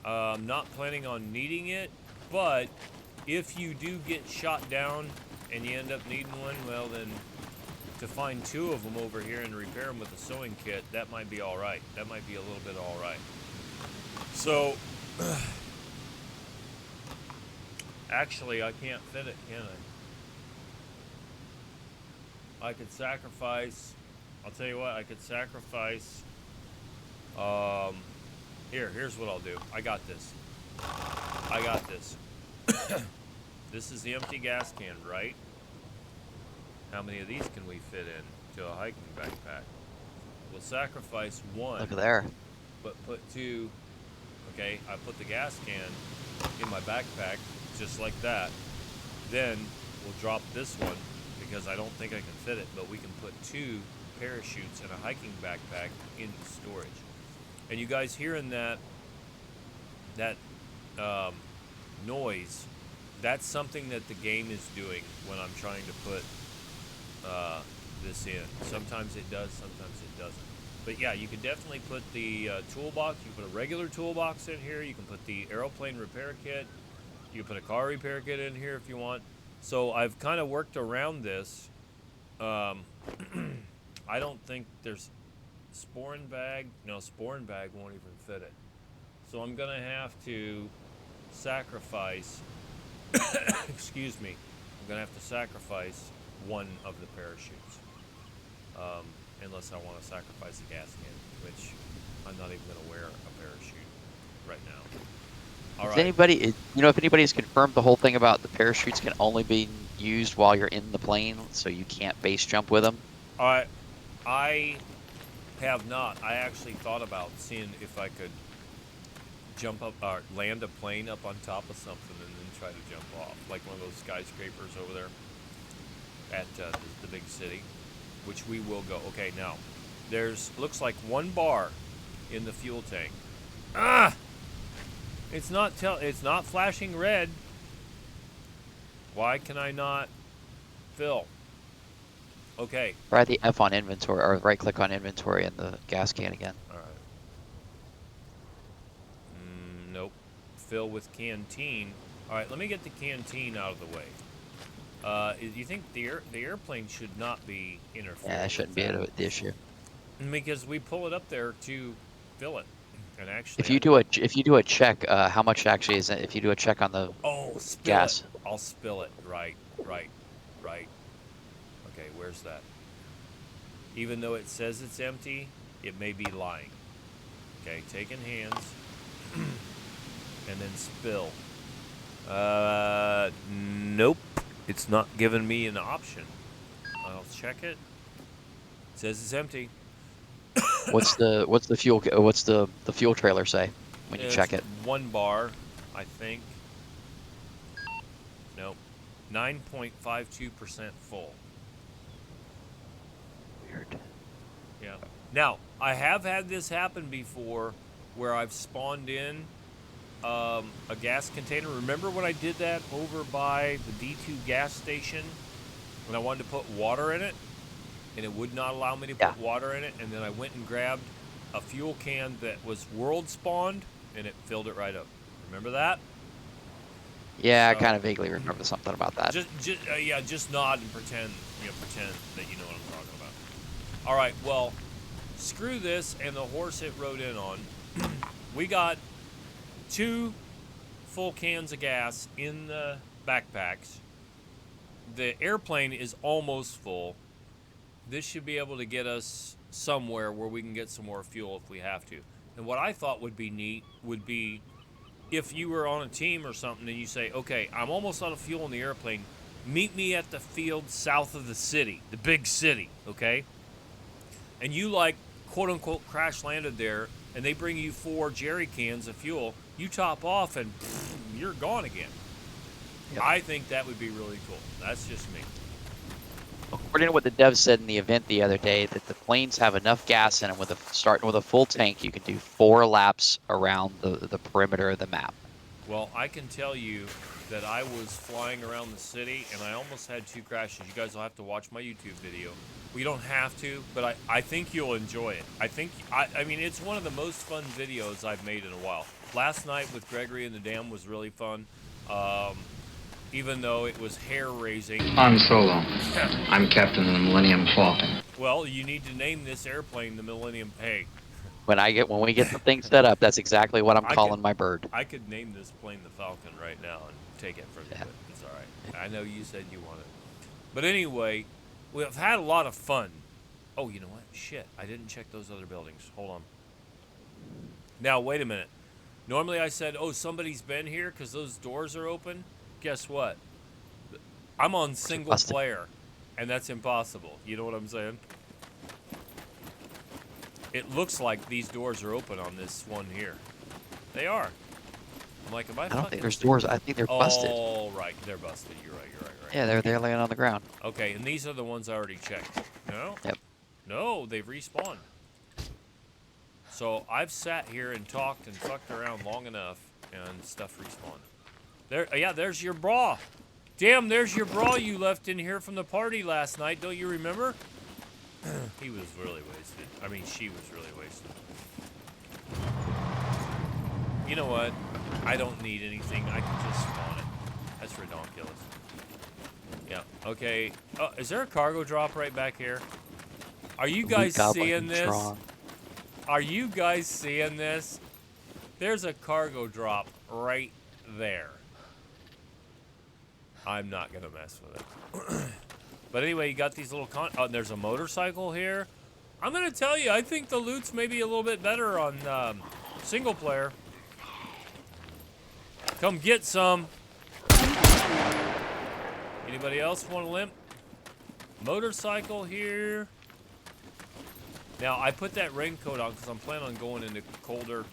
I'm not planning on needing it, but if you do get shot down and you end up needing one, well then, to find 2 of them over here and repair them with a sewing kit, that might be all right. That might be a little bit all right. So, actually, I can't fit it, can I? I could sacrifice. I'll tell you what. I could sacrifice. Here's what I'll do. I got this. I got this. This is the empty gas can, right? How many of these can we fit in to a hiking backpack? We'll sacrifice 1. Look there. But put 2. Okay, I put the gas can in my backpack just like that. Then we'll drop this one because I don't think I can fit it, but we can put 2 parachutes in a hiking backpack in storage. And you guys hearing that noise? That's something that the game is doing when I'm trying to put this in. Sometimes it does, sometimes it doesn't. But yeah, you can definitely put the toolbox. You can put a regular toolbox in here. You can put the aeroplane repair kit. You can put a car repair kit in here if you want. So I've kind of worked around this. I don't think there's sporin bag. No, sporin bag won't even fit it. So I'm gonna have to sacrifice. Excuse me. I'm gonna have to sacrifice 1 of the parachutes. Unless I want to sacrifice a gas can, which I'm not even going to wear a parachute right now. All right. Anybody, if anybody's confirmed the whole thing about the parachutes can only be used while you're in the plane, so you can't base jump with them? All right. I have not. I actually thought about seeing if I could jump up or land a plane up on top of something and then try to jump off, like one of those skyscrapers over there at the big city, which we will go. Okay, now there's looks like 1 bar in the fuel tank. It's not flashing red. Why can I not fill? Okay. Try the F on inventory, or right click on inventory in the gas can again. All right. Nope. Fill with canteen. All right, let me get the canteen out of the way. You think the airplane should not be interfering? Yeah, that shouldn't be the issue. Because we pull it up there to fill it, and actually. If you do a check, how much actually is it? If you do a check on the gas. I'll spill it. Right. Okay, where's that? Even though it says it's empty, it may be lying. Okay, take in hands, and then spill. Nope. It's not giving me an option. I'll check it. It says it's empty. What's the fuel trailer say when you check it? 1 bar, I think. Nope. 9.52% full. Weird. Yeah. Now, I have had this happen before where I've spawned in a gas container. Remember when I did that over by the D2 gas station when I wanted to put water in it and it would not allow me to put water in it, and then I went and grabbed a fuel can that was world spawned and it filled it right up. Remember that? Yeah, I kind of vaguely remember something about that. Just nod and pretend that you know what I'm talking about. All right, well, screw this and the horse it rode in on. We got 2 full cans of gas in the backpacks. The airplane is almost full. This should be able to get us somewhere where we can get some more fuel if we have to. And what I thought would be neat would be if you were on a team or something and you say, okay, I'm almost out of fuel in the airplane. Meet me at the field south of the city, the big city, okay? And you quote unquote crash landed there and they bring you 4 jerry cans of fuel. You top off and you're gone again. Yep. I think that would be really cool. That's just me. According to what the devs said in the event the other day, that the planes have enough gas in them starting with a full tank, you can do 4 laps around the perimeter of the map. Well, I can tell you that I was flying around the city and I almost had 2 crashes. You guys will have to watch my YouTube video. We don't have to, but I think you'll enjoy it. I mean, it's one of the most fun videos I've made in a while. Last night with Gregory and the Dam was really fun, even though it was hair-raising. Han Solo. I'm captain of the Millennium Falcon. Well, you need to name this airplane the Millennium Peg. When we get the thing set up, that's exactly what I'm calling my bird. I could name this plane the Falcon right now and take it from you, but it's all right. I know you said you wanted. But anyway, we've had a lot of fun. Oh, you know what? Shit, I didn't check those other buildings. Hold on. Now, wait a minute. Normally I said, oh, somebody's been here because those doors are open. Guess what? I'm on single player, and that's impossible. You know what I'm saying? It looks like these doors are open on this one here. They are. I'm like, am I don't think there's doors. I think they're busted. Oh, right. They're busted. You're right. Yeah, they're laying on the ground. Okay, and these are the ones I already checked. No? Yep. No, they've respawned. So I've sat here and talked and fucked around long enough, and stuff respawned. There, yeah, there's your bra. Damn, there's your bra you left in here from the party last night. Don't you remember? He was really wasted. I mean, she was really wasted. You know what? I don't need anything. I can just spawn it. That's ridiculous. Yeah, okay. Oh, is there a cargo drop right back here? Are you guys seeing this? Are you guys seeing this? There's a cargo drop right there. I'm not going to mess with it. But anyway, you got these little oh, there's a motorcycle here. I'm going to tell you, I think the loot's maybe a little bit better on single player. Come get some. Anybody else want a limp? Motorcycle here. Now, I put that raincoat on because I'm planning on going into colder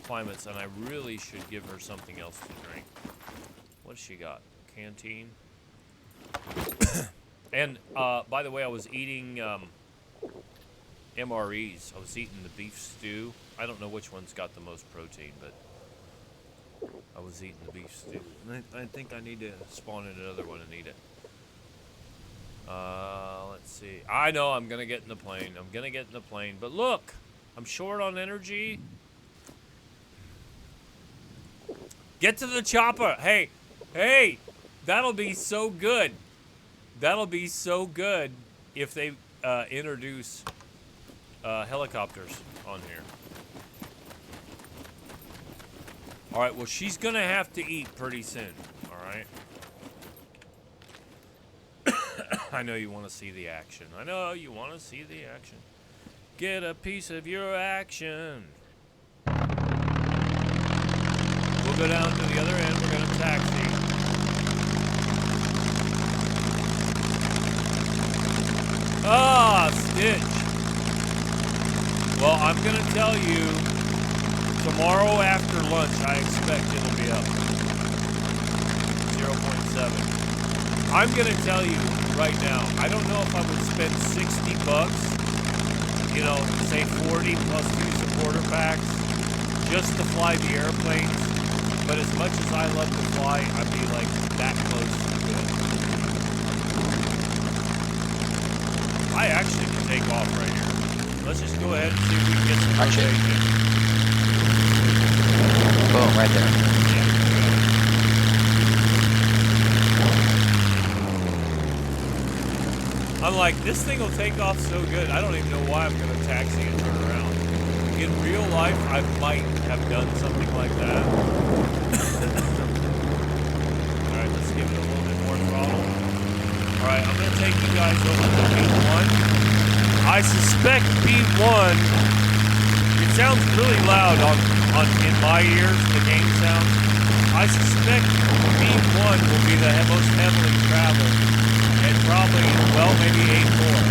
climates, and I really should give her something else to drink. What's she got? Canteen. And, by the way, I was eating MREs. I was eating the beef stew. I don't know which one's got the most protein, but I was eating the beef stew. And I think I need to spawn in another one and eat it. Let's see. I know I'm going to get in the plane. I'm going to get in the plane. But look, I'm short on energy. Get to the chopper. Hey, hey, that'll be so good. That'll be so good if they introduce helicopters on here. All right, well, she's going to have to eat pretty soon, all right? I know you want to see the action. I know you want to see the action. Get a piece of your action. We'll go down to the other end. We're going to taxi. Ah, Stitch. Well, I'm going to tell you, tomorrow after lunch, I expect it'll be up. 0.7. I'm going to tell you right now, I don't know if I would spend $60, you know, say 40 plus 2 supporter packs, just to fly the airplanes. But as much as I love to fly, I'd be like that close to it. I actually can take off right here. Let's just go ahead and see if we can get some rotation. Boom, right there. I'm like, this thing will take off so good. I don't even know why I'm going to taxi and turn around. In real life, I might have done something like that. Alright, let's give it a little bit more throttle. Alright, I'm going to take you guys over to B1. I suspect B1, it sounds really loud in my ears, the game sound. I suspect B1 will be the most heavily traveled. And probably, well, maybe 8 more.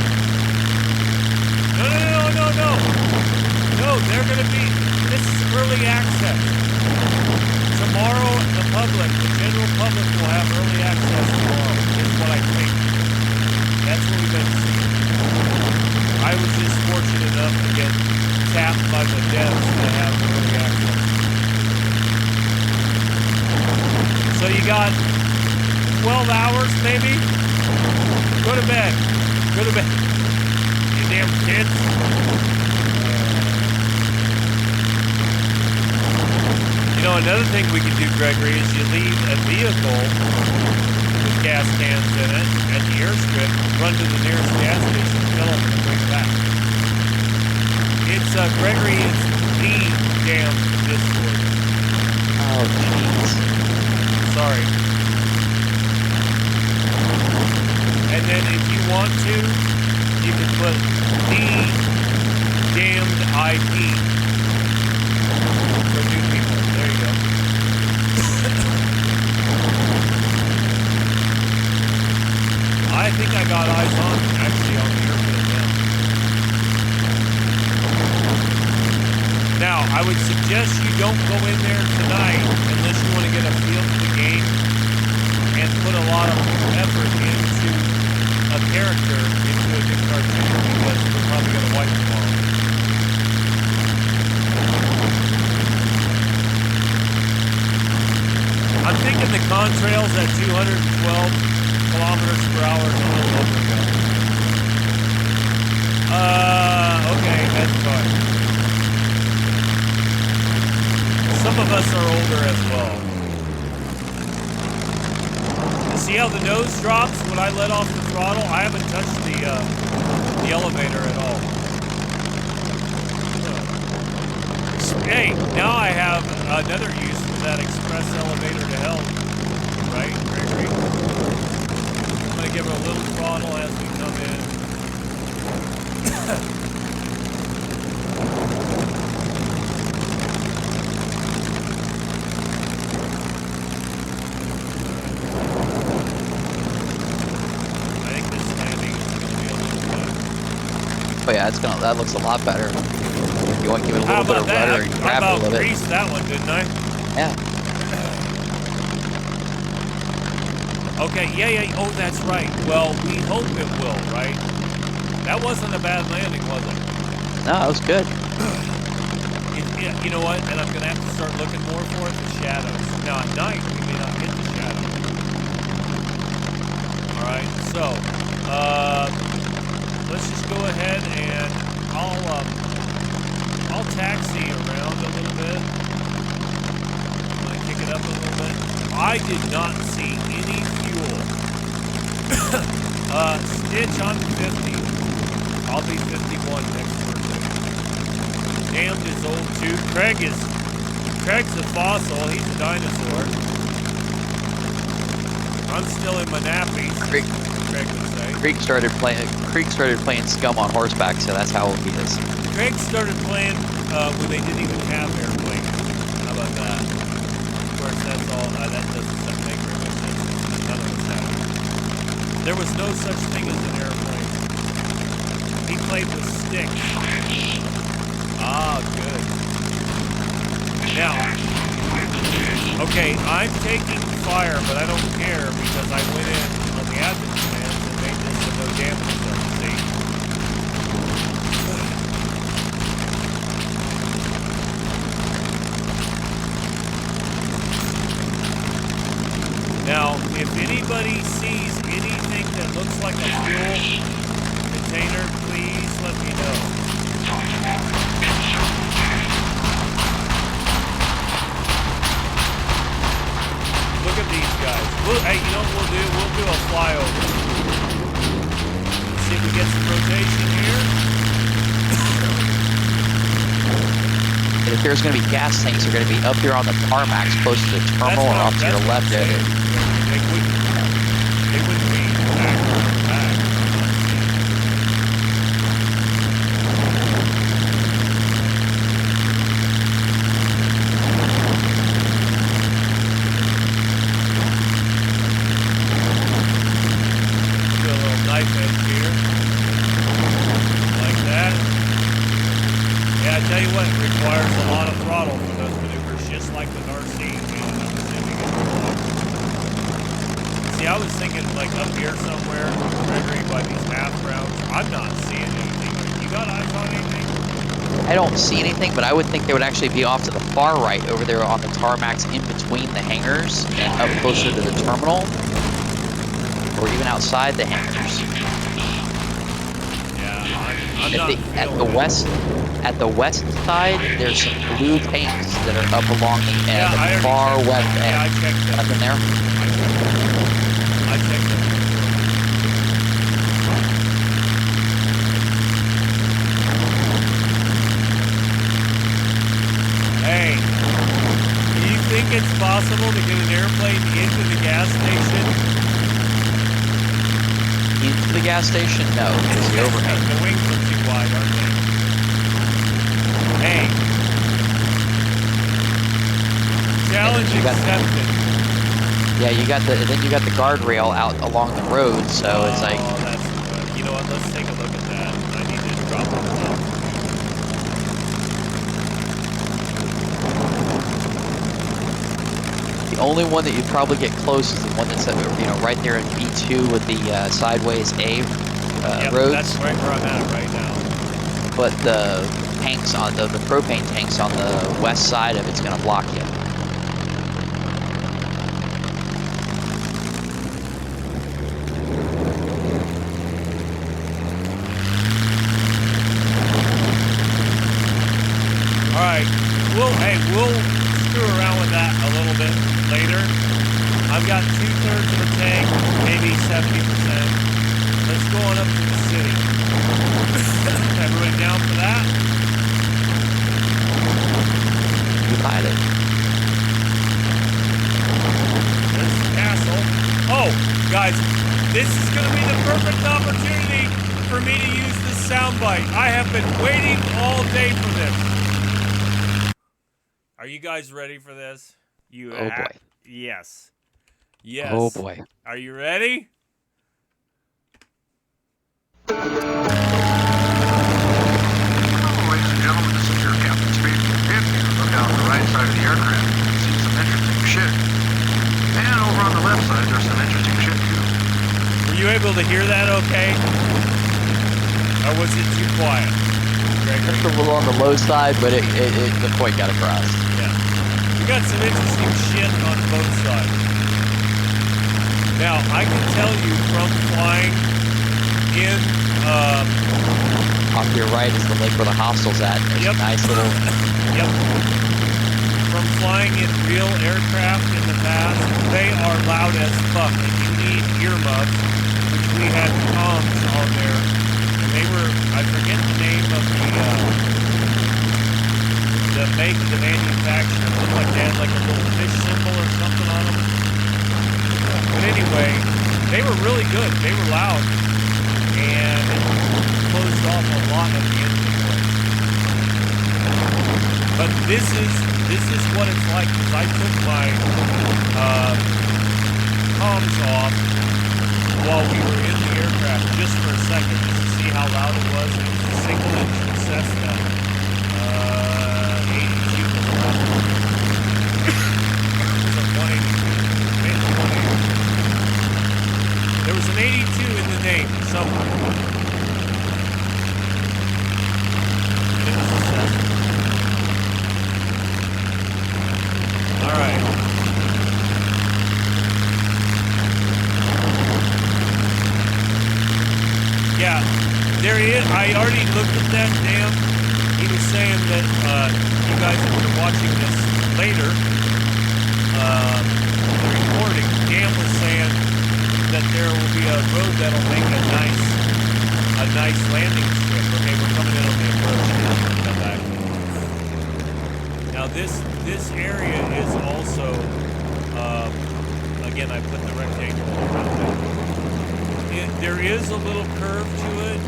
No. No, they're going to be, this is early access. Tomorrow, the general public will have early access tomorrow, is what I think. That's what we've been seeing. I was just fortunate enough to get tapped by the devs to have early access. you got 12 hours, maybe? Go to bed. Go to bed. You damn kids. You know, another thing we can do, Gregory, is you leave a vehicle with gas cans in it at the airstrip, run to the nearest gas station, fill them, and then bring it back. It's, Gregory, it's the damn Discord. Oh, jeez. Sorry. And then if you want to, you can put the damned IP for new people. There you go. I think I got eyes on, actually, on the airfield now. Now, I would suggest you don't go in there tonight unless you want to get a feel for the game and put a lot of effort into a character into a new cartoon because we're probably going to wipe tomorrow. I'm thinking the contrails at 212 kilometers per hour is a little overkill. Okay, that's fine. Some of us are older as well. You see how the nose drops when I let off the throttle? I haven't touched the elevator at all. Hey, now I have another use for that express elevator to hell. Right, Gregory? I'm going to give it a little throttle as we come in. Oh yeah, that looks a lot better. You want to give it a little bit of rudder and grab a little bit. I greased that one, didn't I? Yeah. Okay, yeah. Oh, that's right. Well, we hope it will, right? That wasn't a bad landing, was it? No, it was good. You know what? And I'm going to have to start looking more for it, the shadows. Now, at night, we may not hit the shadow. All right, so, let's just go ahead and I'll taxi around a little bit. I'm going to kick it up a little bit. I did not see any fuel. Stitch on 50. I'll be 51 next birthday. Damned is old too. Craig's a fossil. He's a dinosaur. I'm still in my nappies. Craig would say. Creek started playing SCUM on horseback, so that's how old he is. Craig started playing when they didn't even have airplanes. How about that? Of course, that's all. That doesn't make very much sense. None of us had it. There was no such thing as an airplane. He played with sticks. Ah, good. Now, okay, I'm taking fire, but I don't care because I went in on the admin commands and made this with no damage zone. See? Now, if anybody sees anything that looks like a fuel container, please let me know. Look at these guys. Hey, you know what we'll do? We'll do a flyover. See if we get some rotation here. It appears going to be gas tanks are going to be up here on the tarmacs close to the terminal or off to your left there. They wouldn't be back on the back. Do a little knife edge here. Like that. Yeah, I tell you what, it requires a lot of throttle for those maneuvers, just like the RC. See, I was thinking like up here somewhere, Gregory, by these half rounds. I'm not seeing anything. You got eyes on anything? I don't see anything, but I would think they would actually be off to the far right over there on the tarmacs in between the hangars and up closer to the terminal, or even outside the hangars. Yeah, I'm not At the feeling it. west side, there's some blue tanks that are up along the, Yeah, I the already far checked. west end. Yeah, I checked them. Nothing there. I checked them. Hey, do you think it's possible to get an airplane into the gas station? Into the gas station? No, because the overhang. The wings are too wide, aren't they? Hey. Challenge You got- accepted. Yeah, you got the guardrail out along the road, so it's like Oh, that's, you know what? Let's take a look at that. I need to drop it off. the only one that you'd probably get close is the one that's right there in B2 with the sideways A Yep, roads. that's right where I'm at right now. But the tanks on the propane tanks on the west side of it's going to block you. All right, we'll screw around with that a little bit later. I've got 2/3 of the tank, maybe 70%. Let's go on up to the city. Everybody down for that? You hide it. There's the castle. Oh, guys, this is going to be the perfect opportunity for me to use this soundbite. I have been waiting all day for this. Are you guys ready for this? Oh boy. Yes. Yes. Oh boy. Are you ready? Hello, ladies and gentlemen, this is your Captain Speed. If you look out on the right side of the aircraft, you can see some interesting shit. And over on the left side, there's some interesting shit too. Were you able to hear that okay? Or was it too quiet? Gregory? It's a little on the low side, but the point got across. Yeah. We got some interesting shit on both sides. Now, I can tell you from flying in, Off to your right is the lake where the hostel's at. There's Yep. a nice little. yep, from flying in real aircraft in the past, they are loud as fuck, and you need earmuffs, which we had comms on there, and they were, I forget the name of the manufacturer. It looked like they had like a little fish symbol or something on them. But anyway, they were really good. They were loud, and it closed off a lot of the engine noise. But this is what it's like, because I took my comms off while we were in the aircraft just for a second, just to see how loud it was. It was a single engine Cessna 82. It was a 182. Maybe 182. There was an 82 in the name somewhere. And it was a Cessna. All right. Yeah, there he is. I already looked at that, Dan. He was saying that you guys, if you're watching this later, the recording, Dan was saying that there will be a road that'll make a nice landing strip. Okay, we're coming in on the approach here. Come back. Now this area is also, again, I put the rectangle around it. There is a little curve to it,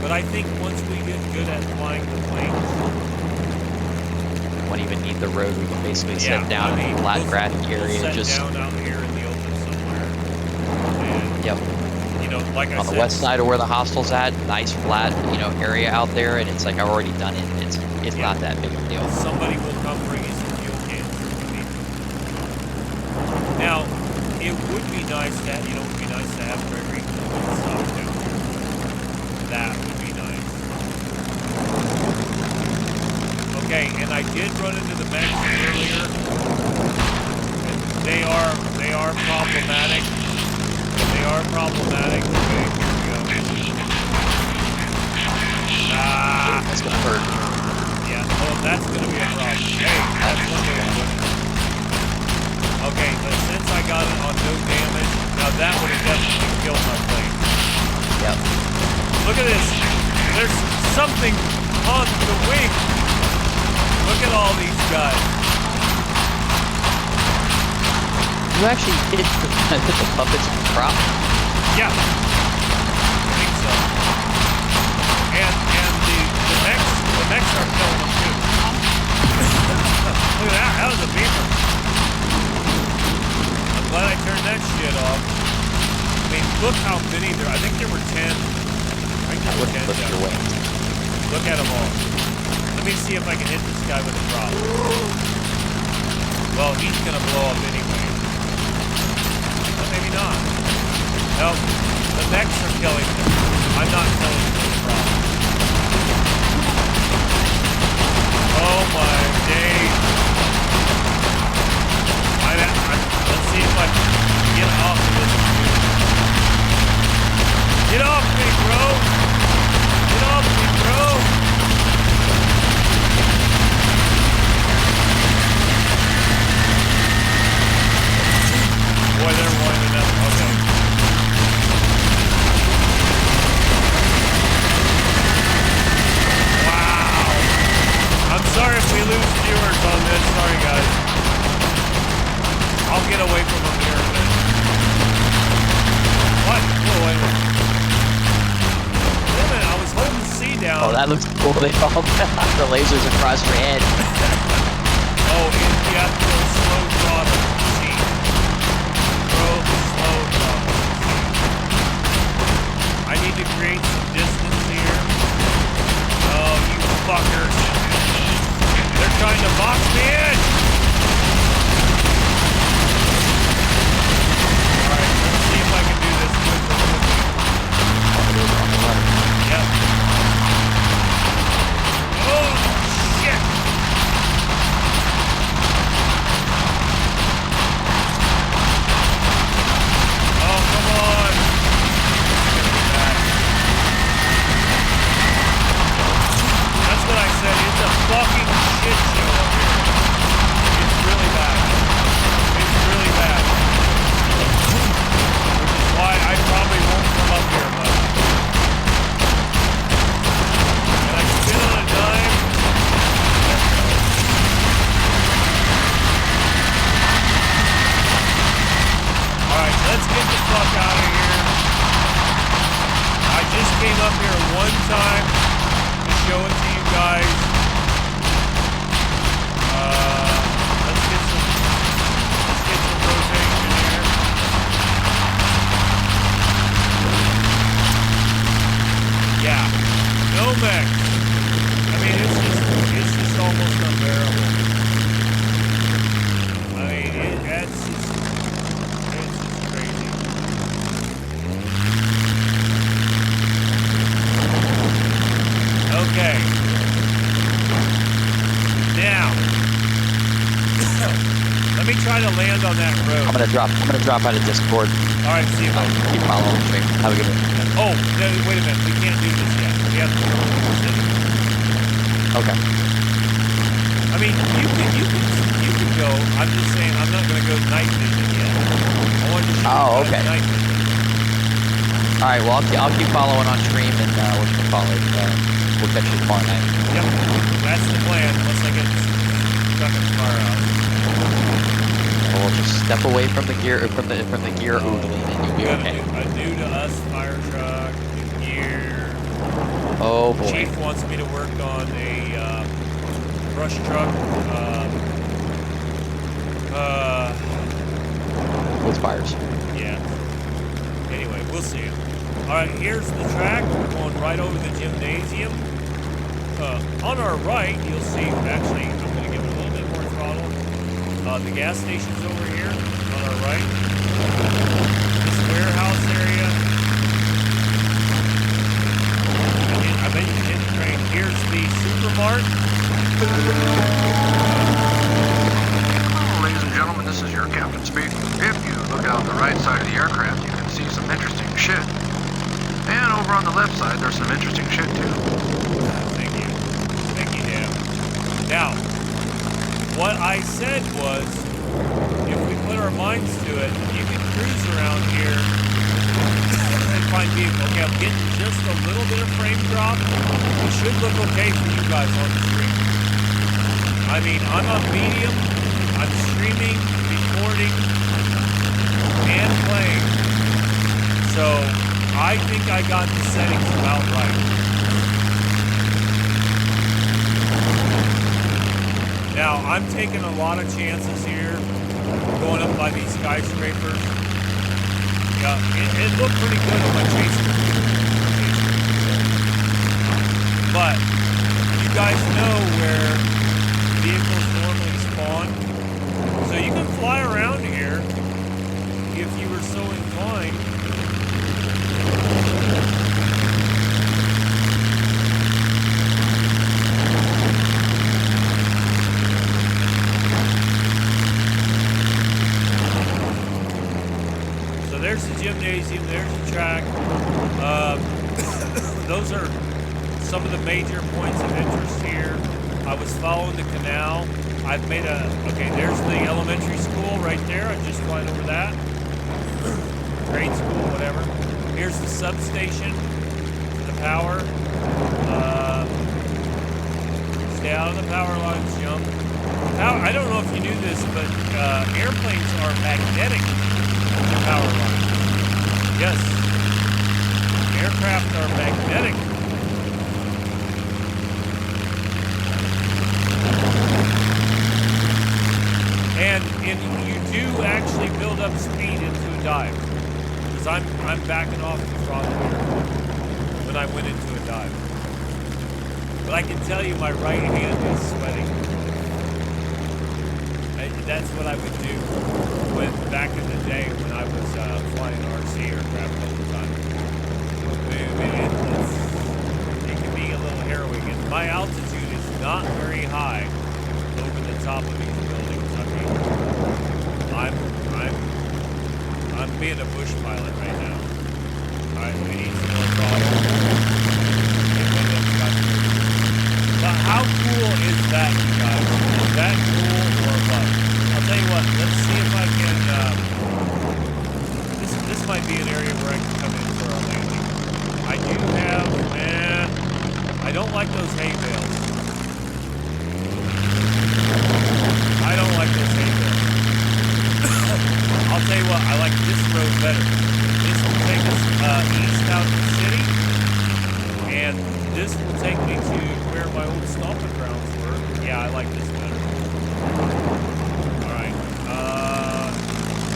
but I think once we get good at flying the planes, You won't even need the road. We can basically yeah, sit down in a flat grassy area. We'll Just set down out here in the open somewhere. And, yep. you know, like I On said, the west side of where the hostel's at, nice flat, area out there, and it's like I've already done it. It's Yeah. not that big of a deal. somebody will come bring you some fuel cans if you need them. Now, it would be nice to have, it would be nice to have Gregory stop down here. That would be nice. Okay, and I did run into the mechs earlier. They are problematic. They are problematic. Okay, here we go. Ah, That's gonna hurt. yeah. Oh, that's gonna be a problem. Hey, that's one way to put it. Okay, but since I got it on no damage, now that would have definitely killed my plane. Yep. Look at this. There's something on the wing. Look at all these guys. You actually hit the puppets prop. Yeah. I think so. And the mechs are killing them too. Look at that. That was a beamer. I'm glad I turned that shit off. I mean, look how many there. I think there were 10. I think there were 10. Lift your wing. Look at them all. Let me see if I can hit this guy with a prop. Well, he's gonna blow up anyway. But maybe not. No, the mechs are killing him. I'm not killing him with a prop. Oh my days. Let's see if I can get off of this dude. Get off me, bro! Get off me, bro! Boy, they're winding up. Okay. Wow. I'm sorry if we lose viewers on this. Sorry, guys. I'll get away from them here in a minute. What? Whoa, wait a minute. Wait a minute. I was holding C down. Oh, that looks cool. They all the lasers across your head. Oh, you have to go slow throttle. C. Slow throttle. I need to create some distance here. Oh, you fuckers. They're trying to box me in. Alright, let's see if I can do this quickly. Yep. Oh, shit. Oh, come on. That's what I said. It's a fucking shit show up here. It's really bad. It's really bad. Which is why I probably won't come up here much. And I spin on a dime. Alright, let's get the fuck out of here. I just came up here one time to show it to you guys. Let's get some rotation here. Yeah, no mech. I mean, it's just almost unbearable. I mean, it's just crazy. Okay. Now, let me try to land on that road. I'm gonna drop out of Discord. All right, see you. Keep following me. Have a good one. Oh, no, wait a minute. We can't do this yet. We have to go to the city. Okay. I mean, you can go. I'm just saying, I'm not going to go night vision yet. I want to show Oh, you guys okay. night vision. All right. Well, I'll keep following on stream, and we'll call it. We'll catch you tomorrow night. Yep, that's the plan. Once I get stuck in the car out. We'll just step away from the gear from the gear oodling, and you'll be We got okay. a new to us fire truck, new gear. Oh boy. Chief wants me to work on a brush truck. With fires. Yeah. Anyway, we'll see. All right, here's the track. We're going right over the gymnasium. On our right, you'll see. Actually, I'm going to give it a little bit more throttle. The gas station's over here on our right. This warehouse area. I bet you can hit the train. Here's the supermart. Hello, ladies and gentlemen, this is your captain speaking. If you look out the right side of the aircraft, you can see some interesting shit. And over on the left side, there's some interesting shit too. Thank you. Thank you, Dan. Now, what I said was, if we put our minds to it, you can cruise around here and find vehicles. Okay, I'm getting just a little bit of frame drop. It should look okay for you guys on the screen. I mean, I'm on medium. I'm streaming, recording, and playing. So, I think I got the settings about right. Now, I'm taking a lot of chances here, going up by these skyscrapers. Yeah, it looked pretty good on my chase. But, you guys know where vehicles normally spawn. So you can fly around here if you were so inclined. So there's the gymnasium, there's the track. Those are some of the major points of interest here. I was following the canal. I've made okay, there's the elementary school right there. I'm just flying over that. Grade school, whatever. Here's the substation for the power. Stay out of the power lines, jump. I don't know if you knew this, but airplanes are magnetic to power lines. Yes. Aircraft are magnetic. And you do actually build up speed into a dive. Because I'm backing off the throttle here when I went into a dive. But I can tell you my right hand is sweating. That's what I would do back in the day when I was flying RC aircraft all the time. It can be a little harrowing. And my altitude is not very high over the top of these buildings. I mean, I'm being a bush pilot right now. Alright, we need some more throttle. But how cool is that, you guys? Is that cool or what? I'll tell you what, let's see if I can, this might be an area where I can come in for a landing. I do have, I don't like those hay bales. I don't like those hay bales. I'll tell you what, I like this road better. This will take us east out of the city, and this will take me to where my old stomping grounds were. Yeah, I like this better. Alright,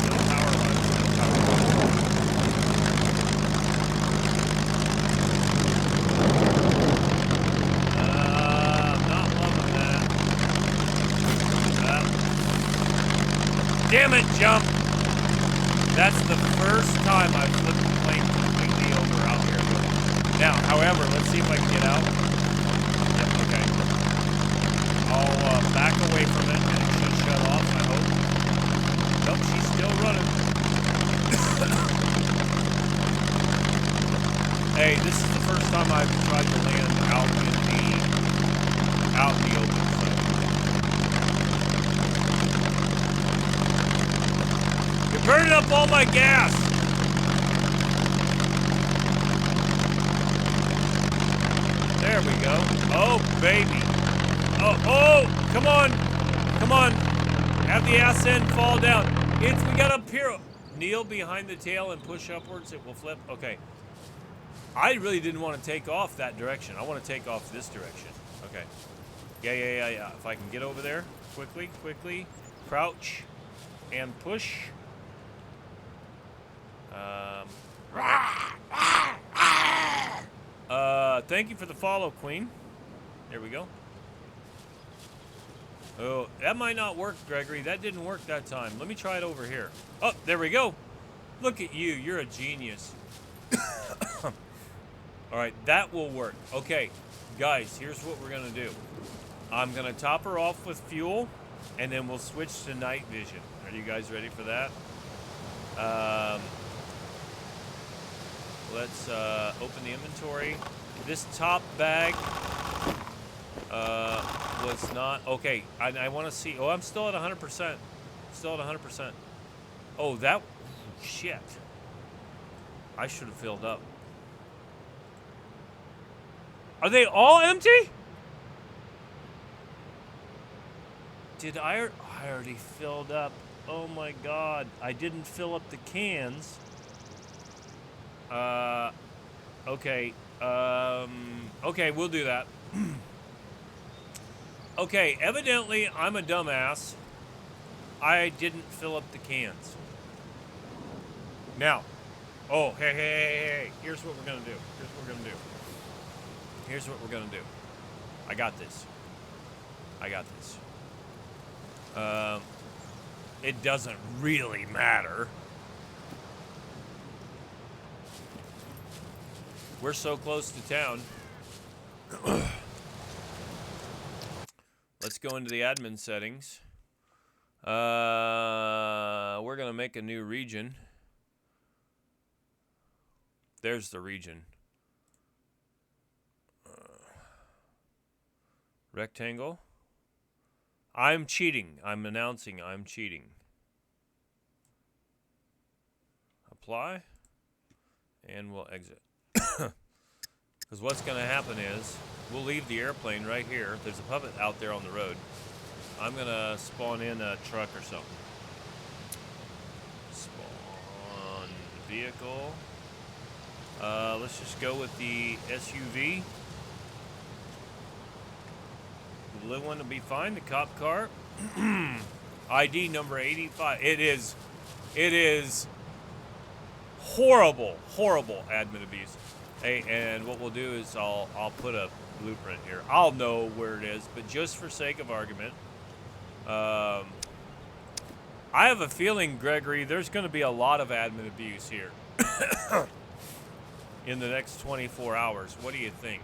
no power lines, no power lines. I'm not loving that. Damn it, jump! That's the first time I've flipped the plane completely over out here. Now, however, let's see if I can get out. Yep, okay. I'll back away from it and it should shut off, I hope. Nope, she's still running. Hey, this is the first time I've tried to land out in the open. You're burning up all my gas! There we go. Oh, baby. Oh, come on. Come on. Have the ass end fall down. We got up here. Kneel behind the tail and push upwards. It will flip. Okay. I really didn't want to take off that direction. I want to take off this direction. Okay. Yeah. If I can get over there quickly. Crouch and push. Thank you for the follow, Queen. There we go. Oh, that might not work, Gregory. That didn't work that time. Let me try it over here. Oh, there we go. Look at you. You're a genius. All right, that will work. Okay, guys, here's what we're going to do. I'm gonna top her off with fuel, and then we'll switch to night vision. Are you guys ready for that? Let's open the inventory. This top bag was not okay. I want to see. Oh, I'm still at 100%. Still at 100%. Oh, that shit. I should have filled up. Are they all empty? Did I already filled up. Oh my god. I didn't fill up the cans. Okay. Okay, we'll do that. Okay, evidently I'm a dumbass. I didn't fill up the cans. Now. Oh, hey. Here's what we're gonna do. Here's what we're gonna do. I got this. It doesn't really matter. We're so close to town. Let's go into the admin settings. We're gonna make a new region. There's the region. Rectangle. I'm cheating. I'm announcing I'm cheating. Apply. And we'll exit. Because what's going to happen is we'll leave the airplane right here. There's a puppet out there on the road. I'm going to spawn in a truck or something. Spawn vehicle. Let's just go with the SUV. The little one will be fine. The cop car. ID number 85. It is horrible admin abuse. Hey, and what we'll do is I'll put a blueprint here. I'll know where it is, but just for sake of argument, I have a feeling, Gregory, there's going to be a lot of admin abuse here in the next 24 hours. What do you think?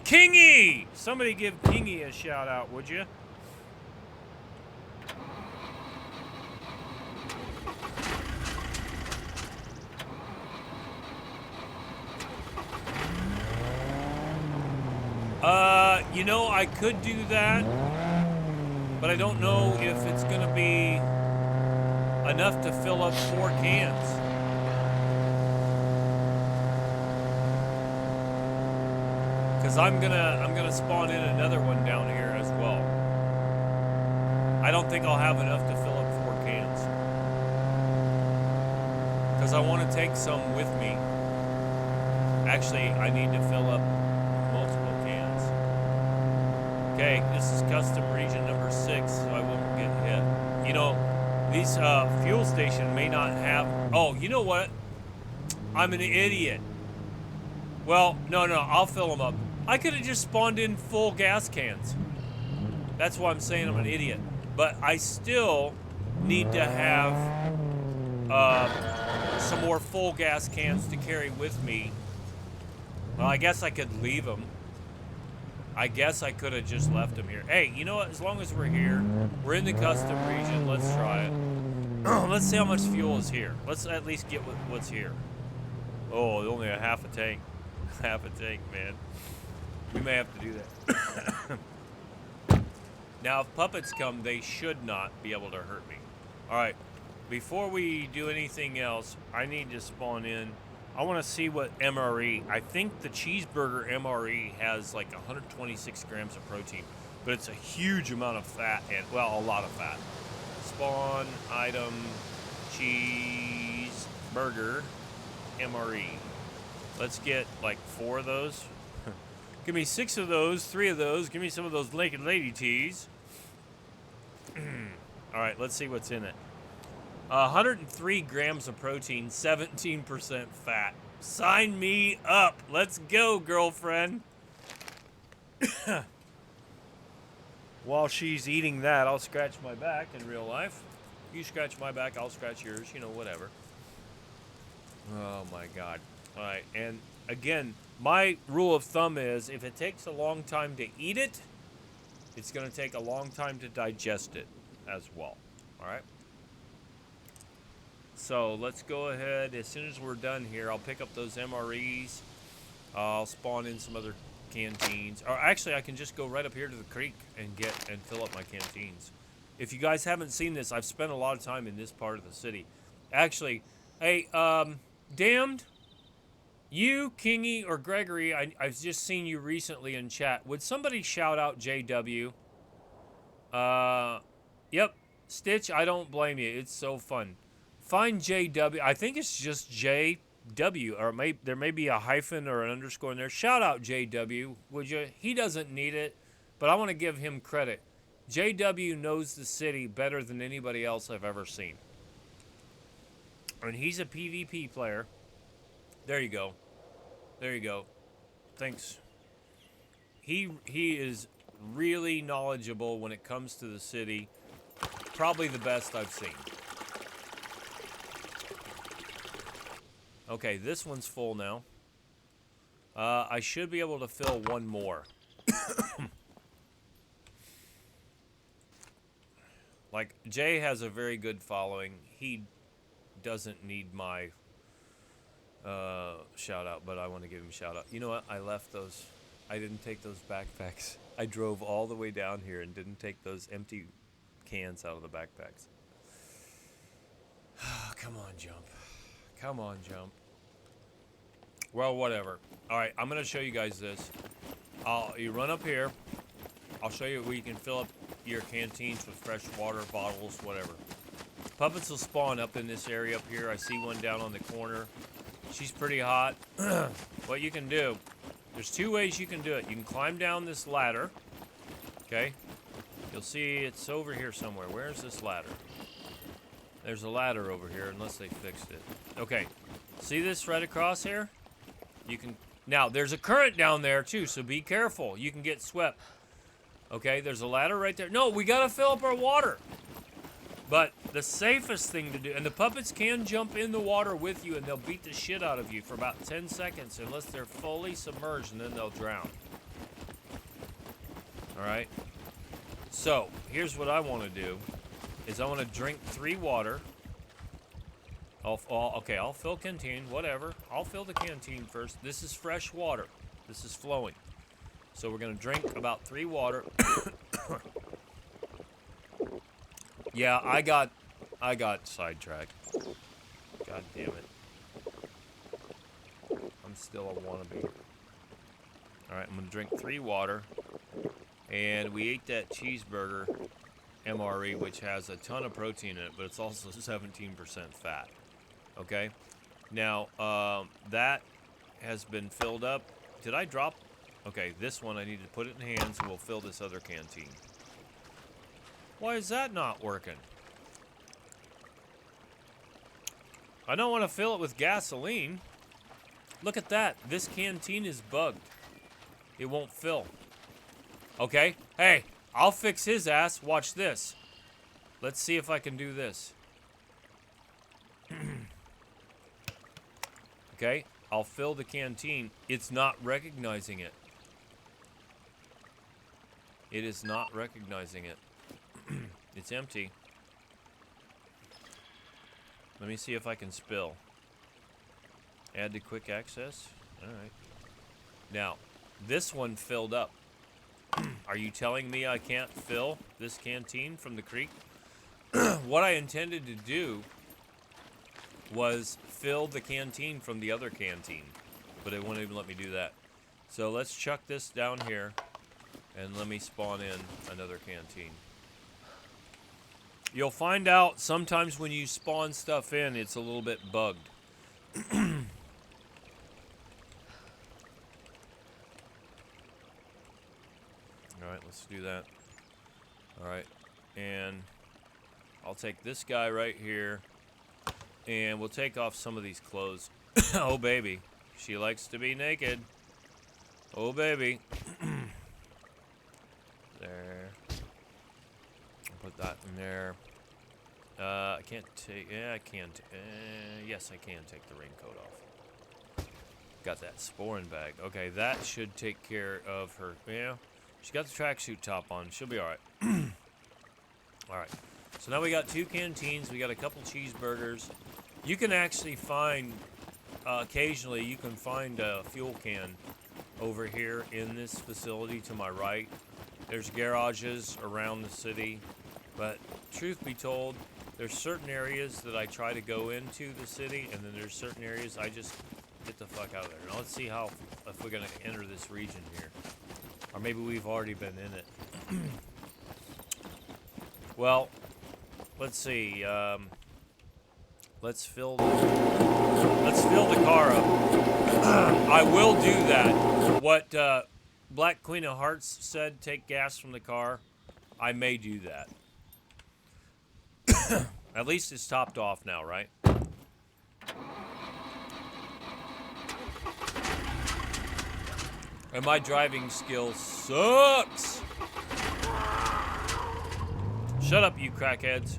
Kingy! Somebody give Kingy a shout out, would you? You know, I could do that, but I don't know if it's gonna be enough to fill up 4 cans. Because I'm gonna spawn in another one down here as well. I don't think I'll have enough to fill up 4 cans. Because I want to take some with me. Actually, I need to fill up multiple cans. Okay, this is custom region number 6, so I won't get hit. You know, these fuel station may not have... Oh, you know what? I'm an idiot. Well, no, I'll fill them up. I could have just spawned in full gas cans. That's why I'm saying I'm an idiot. But I still need to have some more full gas cans to carry with me. Well, I guess I could leave them. I guess I could have just left them here. Hey, you know what? As long as we're here, we're in the custom region. Let's try it. Let's see how much fuel is here. Let's at least get what's here. Oh, only a half a tank. Half a tank, man. We may have to do that. Now, if puppets come, they should not be able to hurt me. All right. Before we do anything else, I need to spawn in. I want to see what MRE. I think the cheeseburger MRE has like 126 grams of protein, but it's a huge amount of fat and, well, a lot of fat. Spawn item cheeseburger MRE. Let's get like 4 of those. Give me 6 of those, 3 of those. Give me some of those naked lady teas. All right, let's see what's in it. 103 grams of protein, 17% fat. Sign me up. Let's go, girlfriend. While she's eating that, I'll scratch my back in real life. You scratch my back, I'll scratch yours. You know, whatever. Oh, my God. All right, and again, my rule of thumb is if it takes a long time to eat it, It's going to take a long time to digest it as well. All right. So let's go ahead. As soon as we're done here, I'll pick up those MREs. I'll spawn in some other canteens. Or actually, I can just go right up here to the creek and fill up my canteens. If you guys haven't seen this, I've spent a lot of time in this part of the city. Actually, hey, Damned, you, Kingy, or Gregory, I've just seen you recently in chat. Would somebody shout out JW? Yep, Stitch, I don't blame you. It's so fun. Find JW. I think it's just JW, or there may be a hyphen or an underscore in there. Shout out JW, would you? He doesn't need it, but I want to give him credit. JW knows the city better than anybody else I've ever seen. And he's a PvP player. There you go. There you go. Thanks. He is really knowledgeable when it comes to the city. Probably the best I've seen. Okay, this one's full now. I should be able to fill one more. Like, Jay has a very good following. He doesn't need my shout out, but I want to give him a shout out. You know what? I left those. I didn't take those backpacks. I drove all the way down here and didn't take those empty cans out of the backpacks. Come on, Jump. Come on, Jump. Well, whatever. All right, I'm going to show you guys this. You run up here. I'll show you where you can fill up your canteens with fresh water, bottles, whatever. Puppets will spawn up in this area up here. I see one down on the corner. She's pretty hot. What you can do, there's two ways you can do it. You can climb down this ladder. Okay? You'll see it's over here somewhere. Where's this ladder? There's a ladder over here, unless they fixed it. Okay. See this right across here? You can... Now, there's a current down there, too, so be careful. You can get swept. Okay, there's a ladder right there. No, we gotta fill up our water. But the safest thing to do... And the puppets can jump in the water with you, and they'll beat the shit out of you for about 10 seconds, unless they're fully submerged, and then they'll drown. Alright? So, here's what I want to do. Is I want to drink 3 water. Okay, I'll fill canteen, whatever. I'll fill the canteen first. This is fresh water. This is flowing. So we're going to drink about 3 water. Yeah, I got sidetracked. God damn it. I'm still a wannabe. Alright, I'm going to drink 3 water. And we ate that cheeseburger MRE, which has a ton of protein in it, but it's also 17% fat. Okay? Now, that has been filled up. Did I drop? Okay, this one I need to put it in hands, and we'll fill this other canteen. Why is that not working? I don't want to fill it with gasoline. Look at that. This canteen is bugged. It won't fill. Okay, hey, I'll fix his ass. Watch this. Let's see if I can do this. Okay, I'll fill the canteen. It's not recognizing it. It is not recognizing it. It's empty. Let me see if I can spill. Add to quick access. All right. Now, this one filled up. Are you telling me I can't fill this canteen from the creek? What I intended to do was fill the canteen from the other canteen, but it won't even let me do that. So let's chuck this down here, and let me spawn in another canteen. You'll find out sometimes when you spawn stuff in, it's a little bit bugged. Alright, let's do that. Alright, and I'll take this guy right here, and we'll take off some of these clothes. Oh, baby. She likes to be naked. Oh, baby. There. I'll put that in there. I can't take... Yeah, I can. Yes, I can take the raincoat off. Got that sporin bag. Okay, that should take care of her. Yeah. She's got the tracksuit top on. She'll be all right. All right. So now we got 2 canteens. We got a couple cheeseburgers. You can actually find, occasionally, you can find a fuel can over here in this facility to my right. There's garages around the city. But truth be told, there's certain areas that I try to go into the city, and then there's certain areas I just get the fuck out of there. Now let's see if we're going to enter this region here. Or maybe we've already been in it. Well, let's see. Let's fill the car up. I will do that. What Black Queen of Hearts said, take gas from the car. I may do that. At least it's topped off now, right? And my driving skill sucks. Shut up, you crackheads.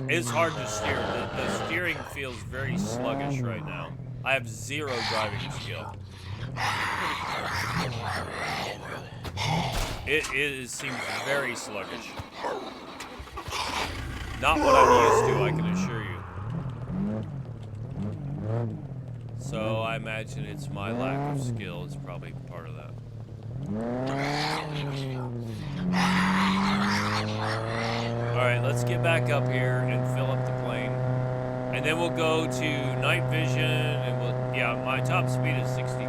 It's hard to steer. The steering feels very sluggish right now. I have 0 driving skill. It seems very sluggish. Not what I'm used to, I can assure you. So I imagine it's my lack of skill is probably part of that. Alright, let's get back up here and fill up the plane. And then we'll go to night vision and yeah, my top speed is 64.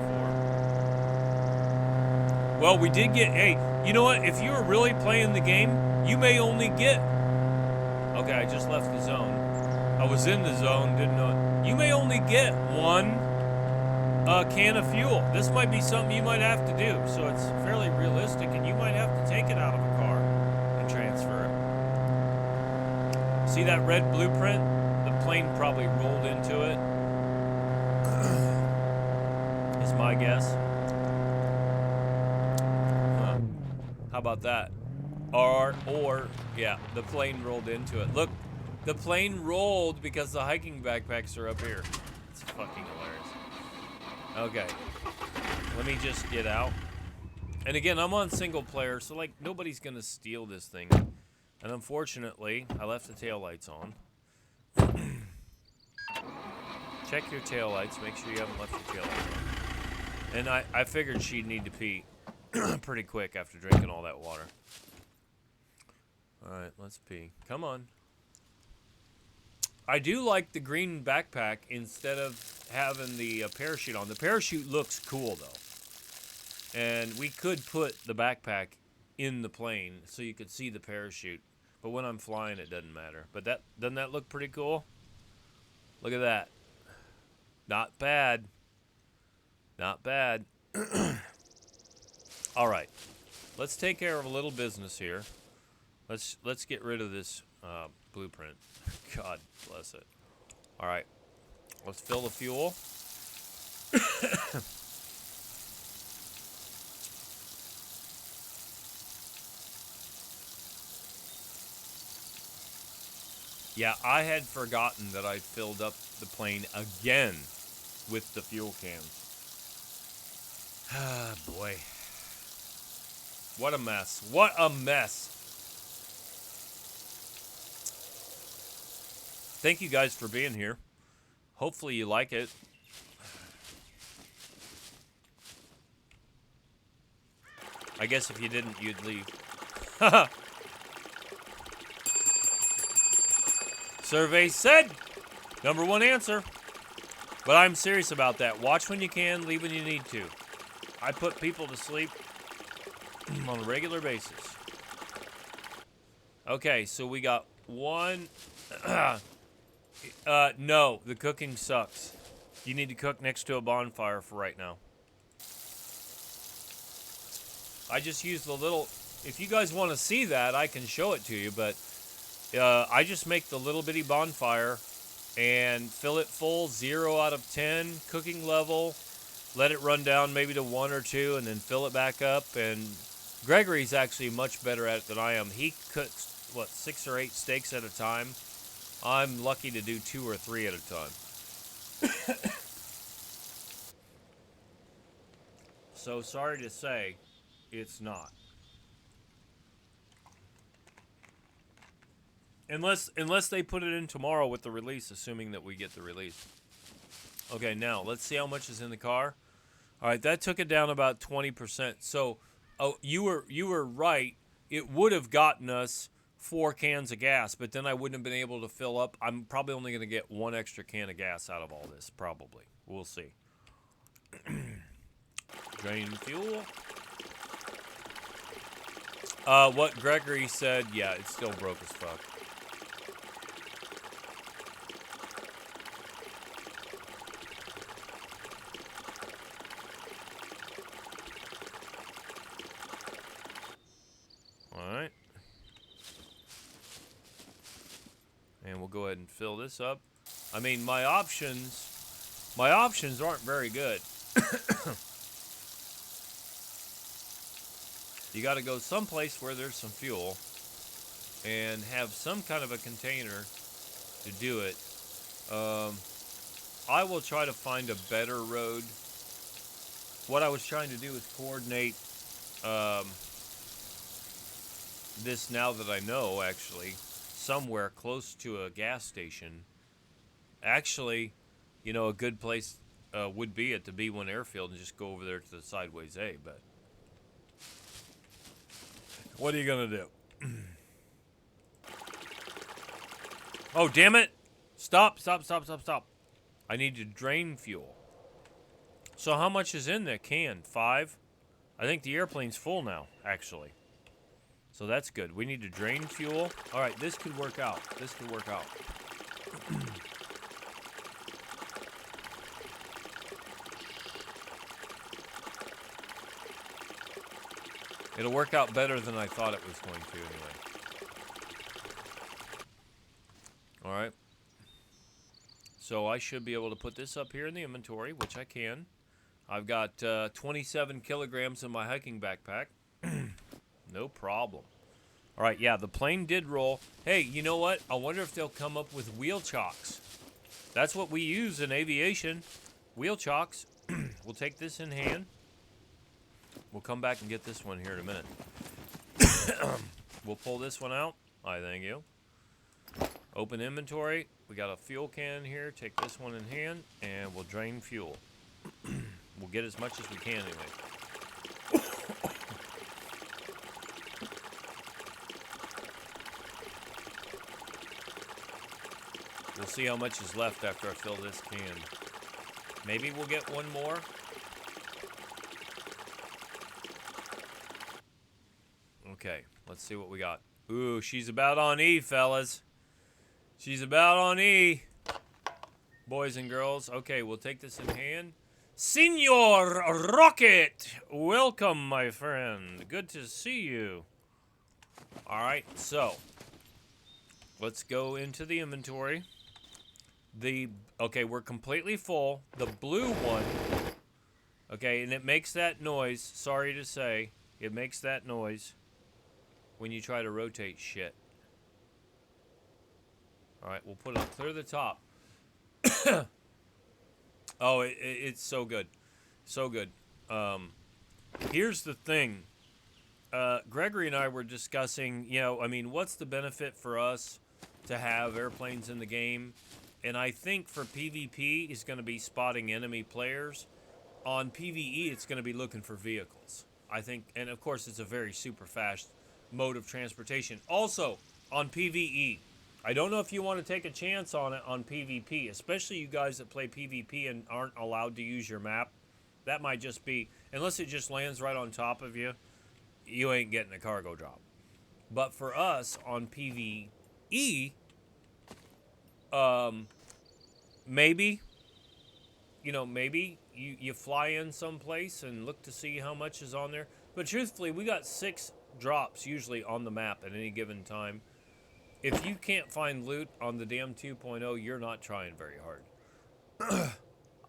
Well, we did get, hey, you know what? If you were really playing the game, you may only get, okay, I just left the zone. I was in the zone, didn't know it. You may only get 1 can of fuel. This might be something you might have to do, so it's fairly realistic, and you might have to take it out of a car and transfer it. See that red blueprint? The plane probably rolled into it. Is my guess. How about that? Or, yeah, the plane rolled into it. Look, the plane rolled because the hiking backpacks are up here. It's fucking hilarious. Okay, let me just get out. And again, I'm on single player, so like nobody's gonna steal this thing. And unfortunately, I left the taillights on. Check your taillights, make sure you haven't left your taillights on. And I figured she'd need to pee pretty quick after drinking all that water. Alright, let's pee. Come on. I do like the green backpack instead of having the parachute on. The parachute looks cool, though. And we could put the backpack in the plane so you could see the parachute. But when I'm flying, it doesn't matter. But doesn't that look pretty cool? Look at that. Not bad. Not bad. All right. Let's take care of a little business here. Let's get rid of this blueprint. God bless it. All right. Let's fill the fuel. Yeah, I had forgotten that I filled up the plane again with the fuel cans. Ah, boy. What a mess. What a mess. Thank you guys for being here. Hopefully you like it. I guess if you didn't, you'd leave. Survey said #1 answer. But I'm serious about that. Watch when you can, leave when you need to. I put people to sleep on a regular basis. Okay, so we got one. No, the cooking sucks. You need to cook next to a bonfire for right now. I just used the little, if you guys want to see that, I can show it to you, but I just make the little bitty bonfire and fill it full, 0 out of 10, cooking level, let it run down maybe to 1 or 2, and then fill it back up. And Gregory's actually much better at it than I am. He cooks, what, 6 or 8 steaks at a time? I'm lucky to do 2 or 3 at a time. So sorry to say, it's not. Unless they put it in tomorrow with the release, assuming that we get the release. Okay, now let's see how much is in the car. All right, that took it down about 20%. So, oh, you were right. It would have gotten us 4 cans of gas, but then I wouldn't have been able to fill up. I'm probably only going to get 1 extra can of gas out of all this, probably. We'll see. Drain fuel. What Gregory said, yeah, it's still broke as fuck. Alright. And we'll go ahead and fill this up. I mean, my options aren't very good. You got to go someplace where there's some fuel and have some kind of a container to do it. I will try to find a better road. What I was trying to do is coordinate this, now that I know, actually, somewhere close to a gas station. Actually, you know, a good place would be at the B1 airfield and just go over there to the sideways A, but what are you gonna do? Oh, damn it! Stop. I need to drain fuel. So how much is in that can? 5? I think the airplane's full now, actually. So that's good. We need to drain fuel. All right, this could work out. It'll work out better than I thought it was going to, anyway. All right. So I should be able to put this up here in the inventory, which I can. I've got 27 kilograms in my hiking backpack. No problem. All right, yeah, the plane did roll. Hey, you know what? I wonder if they'll come up with wheel chocks. That's what we use in aviation. Wheel chocks. We'll take this in hand. We'll come back and get this one here in a minute. We'll pull this one out. I thank you. Open inventory. We got a fuel can here. Take this one in hand, and we'll drain fuel. We'll get as much as we can anyway. We'll see how much is left after I fill this can. Maybe we'll get one more. Okay, let's see what we got. Ooh, she's about on E, fellas. She's about on E. Boys and girls. Okay, we'll take this in hand. Senor Rocket! Welcome, my friend. Good to see you. Alright, so let's go into the inventory. Okay, we're completely full. The blue one, okay, and it makes that noise. Sorry to say, it makes that noise when you try to rotate shit. Alright, we'll put it clear the top. Oh, it's so good. So good. Here's the thing. Gregory and I were discussing, you know, I mean, what's the benefit for us to have airplanes in the game? And I think for PvP, it's going to be spotting enemy players. On PvE, it's going to be looking for vehicles. I think, and of course, it's a very super fast mode of transportation. Also, on PvE, I don't know if you want to take a chance on it on PvP, especially you guys that play PvP and aren't allowed to use your map. That might just be, unless it just lands right on top of you, you ain't getting a cargo drop. But for us on PvE, maybe, you know, maybe you fly in someplace and look to see how much is on there. But truthfully, we got 6 drops usually on the map at any given time. If you can't find loot on the damn 2.0, you're not trying very hard.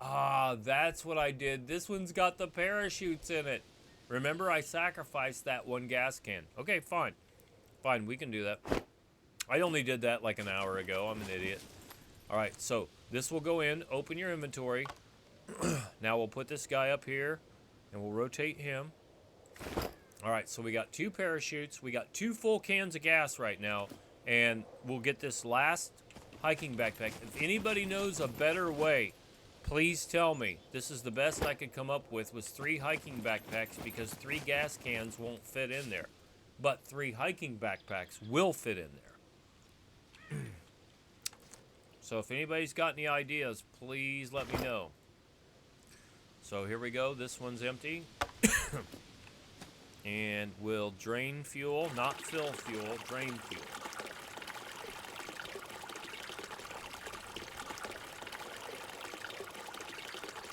Ah, that's what I did. This one's got the parachutes in it. Remember, I sacrificed that 1 gas can. Okay, fine. Fine, we can do that. I only did that like an hour ago. I'm an idiot. All right, so this will go in. Open your inventory. Now we'll put this guy up here. And we'll rotate him. All right, so we got 2 parachutes. We got 2 full cans of gas right now. And we'll get this last hiking backpack. If anybody knows a better way, please tell me. This is the best I could come up with, was 3 hiking backpacks, because 3 gas cans won't fit in there. But 3 hiking backpacks will fit in there. So if anybody's got any ideas, please let me know. So here we go. This one's empty. And we'll drain fuel, not fill fuel, drain fuel.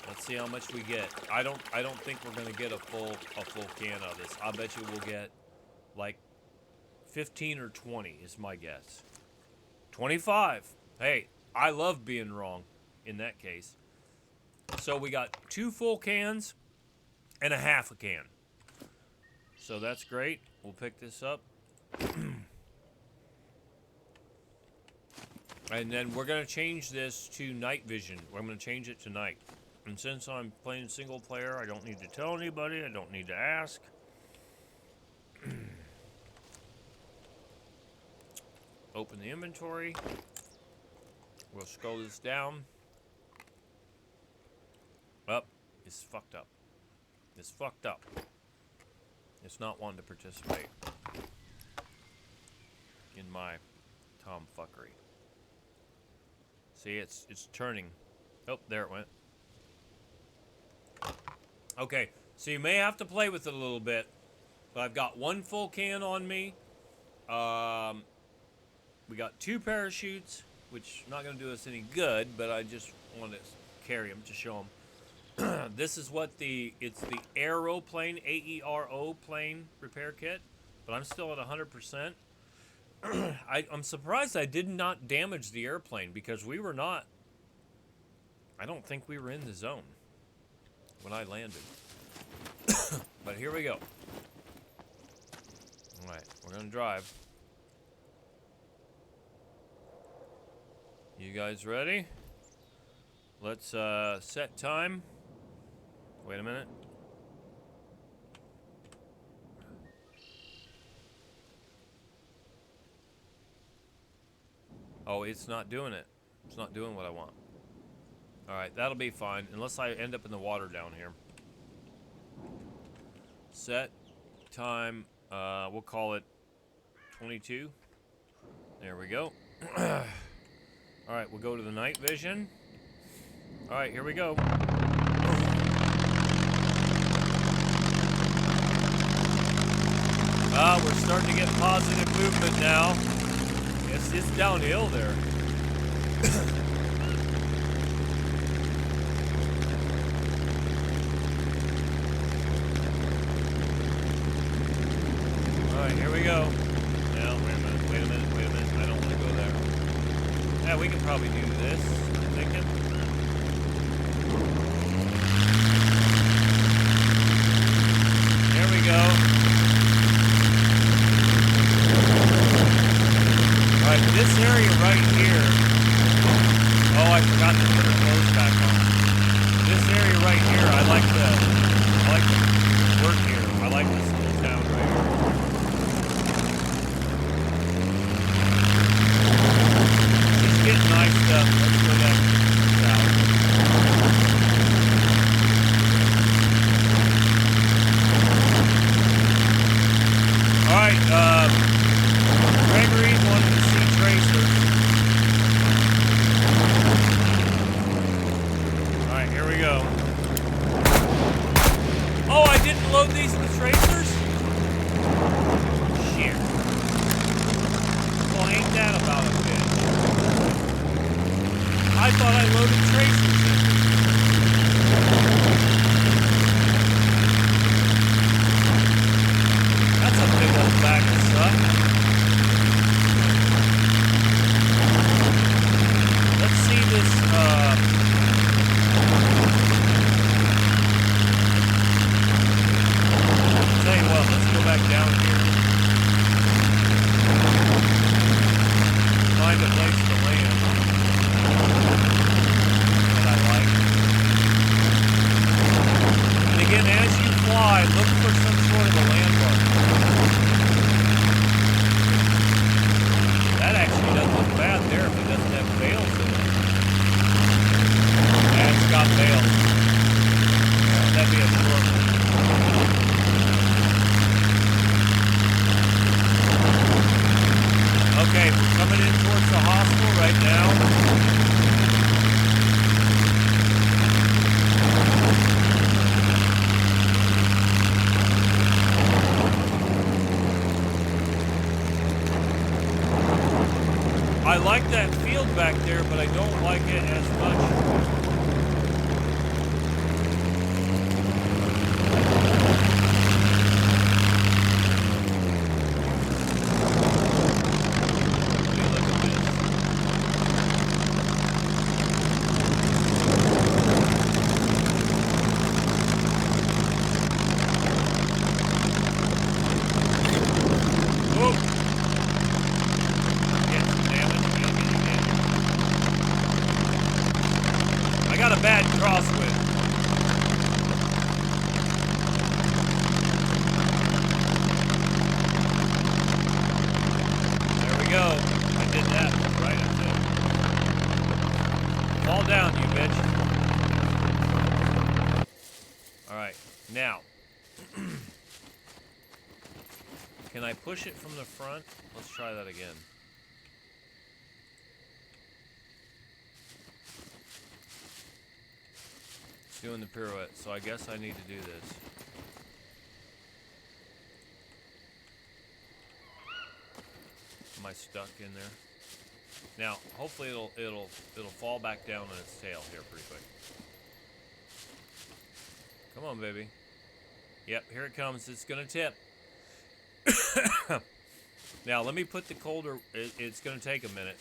Let's see how much we get. I don't think we're gonna get a full can out of this. I bet you we'll get like 15 or 20 is my guess. 25. Hey, I love being wrong in that case. So we got 2 full cans and a half a can. So that's great. We'll pick this up. And then we're going to change this to night vision. I'm going to change it to night. And since I'm playing single player, I don't need to tell anybody. I don't need to ask. Open the inventory. We'll scroll this down. Up. It's fucked up. It's fucked up. It's not wanting to participate in my tomfuckery. See, it's turning. Oh, there it went. Okay, so you may have to play with it a little bit. But I've got 1 full can on me. We got 2 parachutes, which not going to do us any good, but I just want to carry them to show them. This is what it's the aeroplane, AERO plane repair kit, but I'm still at 100%. I'm surprised I did not damage the airplane, because we were not, I don't think we were in the zone when I landed. But here we go. All right, we're going to drive. You guys ready? Let's set time. Wait a minute. Oh, it's not doing it. It's not doing what I want. Alright, that'll be fine. Unless I end up in the water down here. Set time. We'll call it 22. There we go. Alright, we'll go to the night vision. Alright, here we go. We're starting to get positive movement now. It's downhill there. Alright, here we go. Now, wait a minute. I don't want to go there. Yeah, we can probably do this, I'm thinking. There we go. Alright, this area right here. Oh, I forgot to put her clothes back on. This area right here, I like to work here. I like this little town right here. She's getting nice stuff. Let's go back south. Alright, Gregory wanted to see tracers. Alright, here we go. Oh, I didn't load these with tracers? Shit. Well, ain't that about a bitch? I thought I loaded tracers in. That's a big old bag of stuff. Let's see this, tell you what, let's go back down here. Find a place to land that I like. And again, as you coming in towards the hostel right now. I like that field back there, but I don't like it as much. Can I push it from the front? Let's try that again. It's doing the pirouette, so I guess I need to do this. Am I stuck in there? Now, hopefully it'll fall back down on its tail here pretty quick. Come on, baby. Yep, here it comes. It's gonna tip. Now let me put the colder. It's going to take a minute.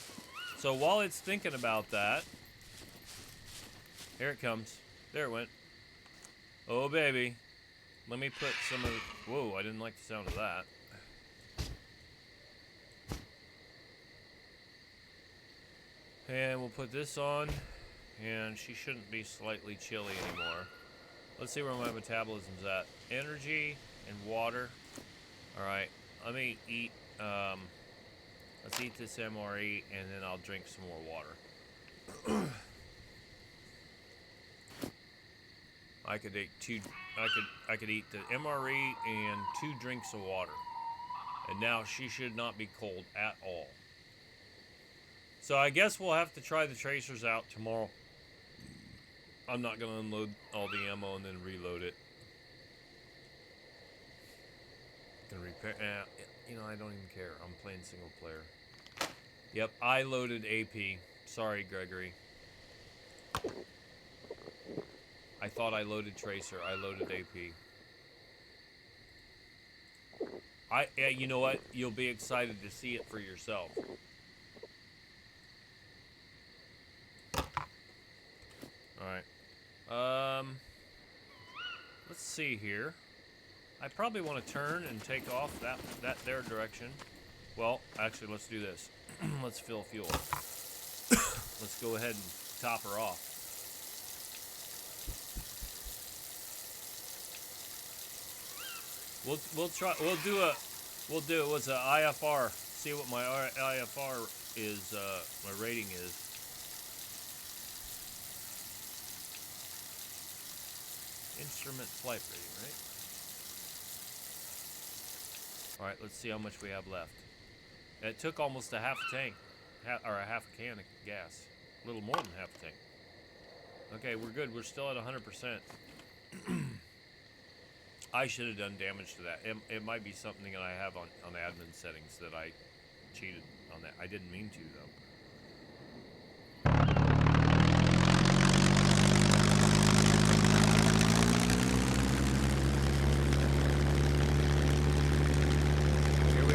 So while it's thinking about that, here it comes. There it went. Oh baby, let me put some of. Whoa! I didn't like the sound of that. And we'll put this on, and she shouldn't be slightly chilly anymore. Let's see where my metabolism's at. Energy and water. All right, let me eat, let's eat this MRE and then I'll drink some more water. I could eat I could eat the MRE and 2 drinks of water. And now she should not be cold at all. So I guess we'll have to try the tracers out tomorrow. I'm not going to unload all the ammo and then reload it. Can repair. You know, I don't even care. I'm playing single player. Yep, I loaded AP. Sorry, Gregory. I thought I loaded Tracer. I loaded AP. Yeah, you know what? You'll be excited to see it for yourself. Alright. Let's see here. I probably want to turn and take off that their direction. Well, actually, let's do this. Let's fill fuel. Let's go ahead and top her off. We'll try. We'll do it. What's a IFR? See what my IFR is. My rating is. Instrument flight rating, right? All right, let's see how much we have left. It took almost a half a tank, or a half a can of gas. A little more than half a tank. Okay, we're good. We're still at 100%. I should have done damage to that. It might be something that I have on admin settings that I cheated on that. I didn't mean to, though.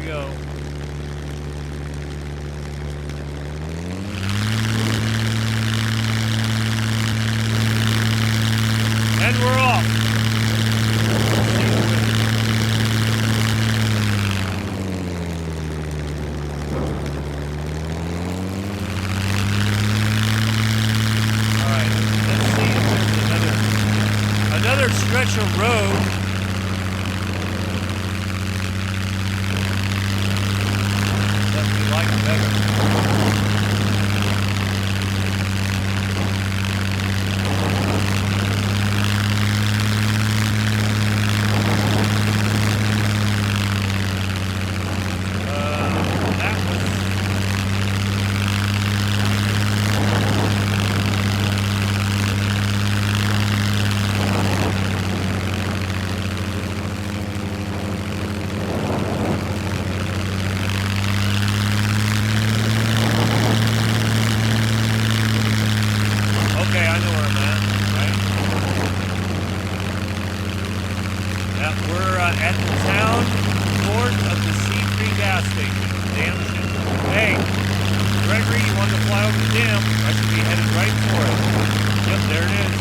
Go. And we're off. All right, let's see if there's another stretch of road. gas station. Damn shit. Hey, Gregory, you wanted to fly over the dam? I should be headed right for it. Yep, there it is.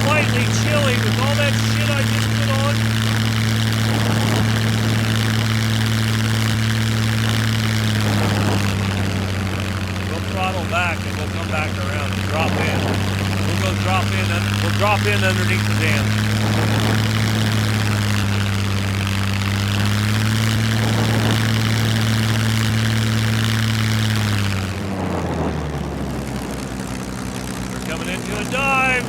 Slightly chilly with all that shit I just put on. We'll throttle back and we'll come back around and drop in. We'll go drop in. We'll drop in underneath the dam. We're coming into a dive.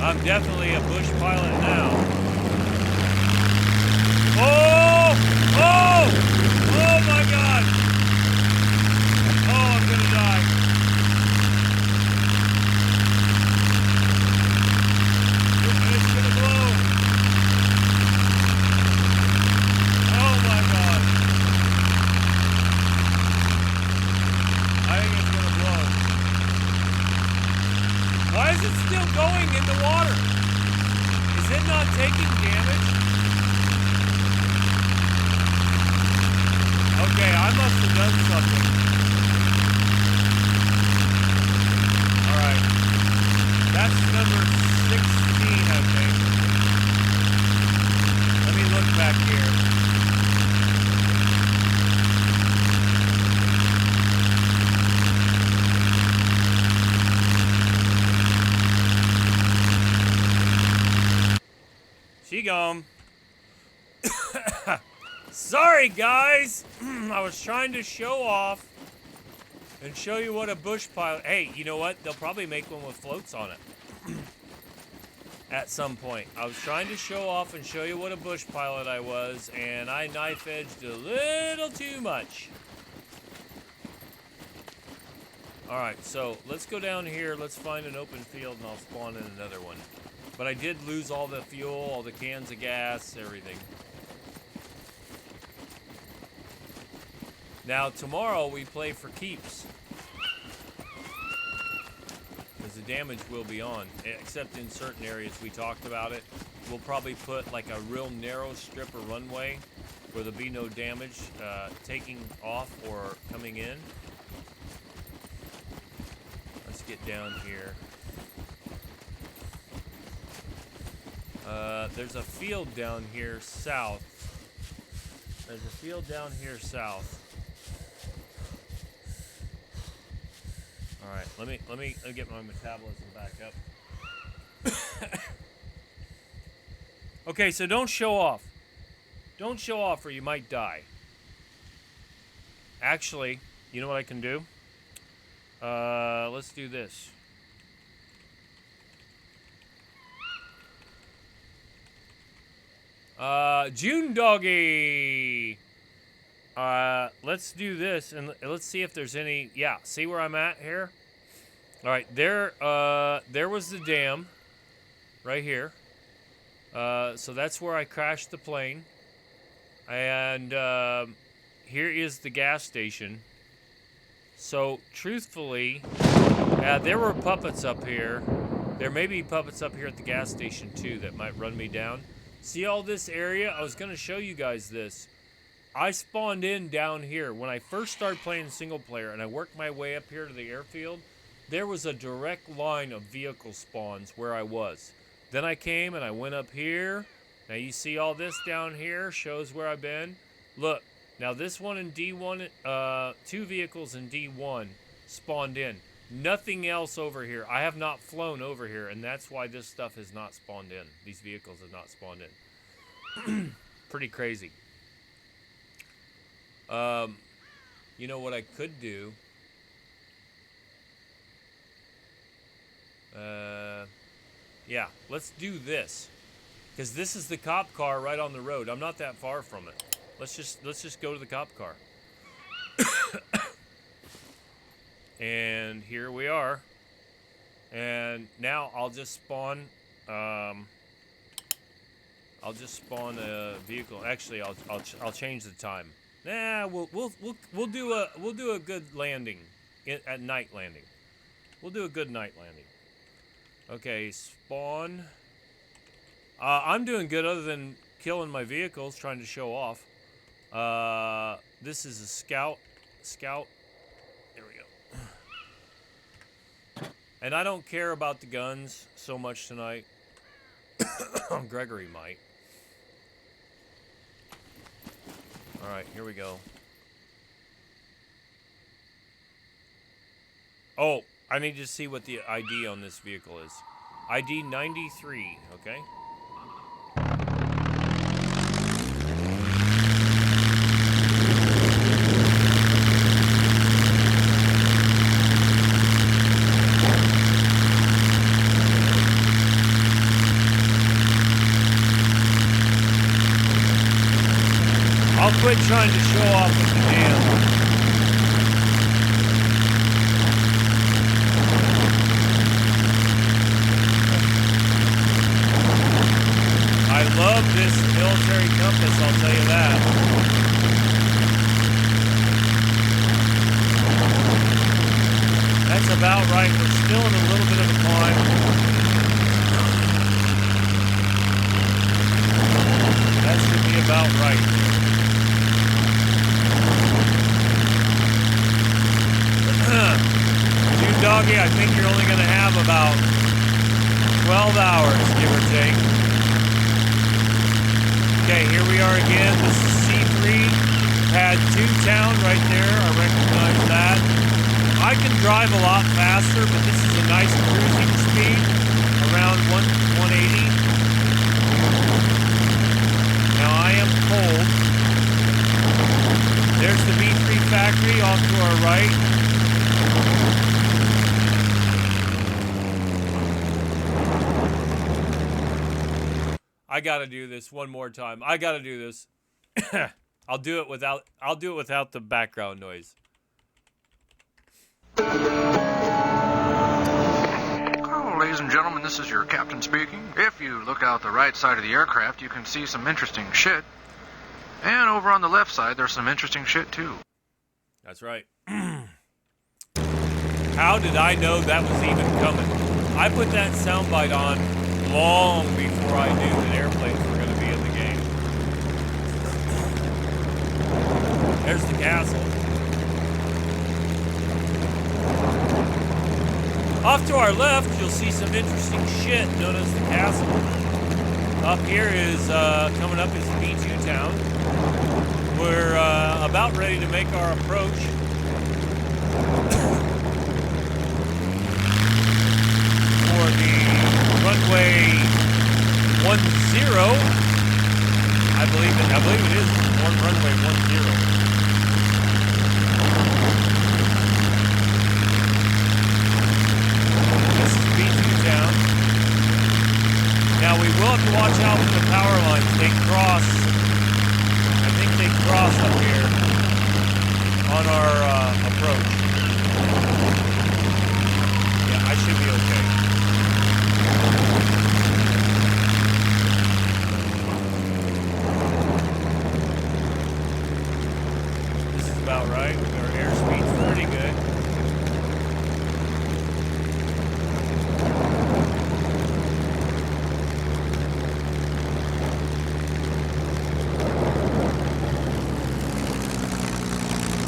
I'm definitely a bush pilot now. Oh! Oh! Oh my God! Oh, I'm gonna die. It's gonna blow. Oh my God. I think it's gonna blow. Why is it still going in the water? Is it not taking damage? Okay, I must have done something. Alright. That's number 16, I think. Let me look back here. She gone. Sorry, guys. I was trying to show off and show you what a bush pilot. Hey, you know what? They'll probably make one with floats on it at some point. I was trying to show off and show you what a bush pilot I was, and I knife edged a little too much. All right, so let's go down here. Let's find an open field, and I'll spawn in another one. But I did lose all the fuel, all the cans of gas, everything. Now, tomorrow we play for keeps. Because the damage will be on. Except in certain areas, we talked about it. We'll probably put like a real narrow strip of runway where there'll be no damage taking off or coming in. Let's get down here. There's a field down here south. There's a field down here south. All right, let me get my metabolism back up. Okay, so don't show off. Don't show off or you might die. Actually, you know what I can do? Let's do this. June Doggy. Let's do this and let's see if there's any. Yeah, see where I'm at here? All right, there was the dam right here. So that's where I crashed the plane. And here is the gas station. So truthfully, there were puppets up here. There may be puppets up here at the gas station too that might run me down. See all this area? I was going to show you guys this. I spawned in down here. When I first started playing single player and I worked my way up here to the airfield, there was a direct line of vehicle spawns where I was. Then I came and I went up here. Now you see all this down here shows where I've been. Look, now this one in D1, 2 vehicles in D1 spawned in. Nothing else over here. I have not flown over here, and that's why this stuff has not spawned in. These vehicles have not spawned in. Pretty crazy. You know what I could do Yeah, let's do this. Because this is the cop car right on the road. I'm not that far from it. Let's just go to the cop car. And here we are. And now I'll just spawn a vehicle. Actually, I'll change the time. Nah, we'll do a good landing at night landing. We'll do a good night landing. Okay, spawn. I'm doing good other than killing my vehicles, trying to show off. This is a scout. There we go. And I don't care about the guns so much tonight. Gregory might. Alright, here we go. Oh, I need to see what the ID on this vehicle is. ID 93, okay? I'll quit trying to show off with the damn. I love this military compass, I'll tell you that. That's about right. We're still in a little bit of a climb. That should be about right. Dude Doggy, I think you're only going to have about 12 hours, give or take. Okay, here we are again. This is C3, pad 2 town right there. I recognize that. I can drive a lot faster, but this is a nice cruising speed, around 180. Now I am cold. There's the B3 factory off to our right. I gotta do this one more time. I gotta do this. I'll do it without the background noise. Oh, ladies and gentlemen, this is your captain speaking. If you look out the right side of the aircraft, you can see some interesting shit. And over on the left side, there's some interesting shit too. That's right. How did I know that was even coming? I put that soundbite on long before I knew that airplanes were going to be in the game. There's the castle. Off to our left, you'll see some interesting shit known as the castle. Up here is, coming up is B2 town. We're about ready to make our approach. For the runway 10. I believe it is runway 10. This is B2 town. Now we will have to watch out for the power lines. They cross. I think they cross up here on our approach. Yeah, I should be okay. This is about right. Our airspeed's pretty good.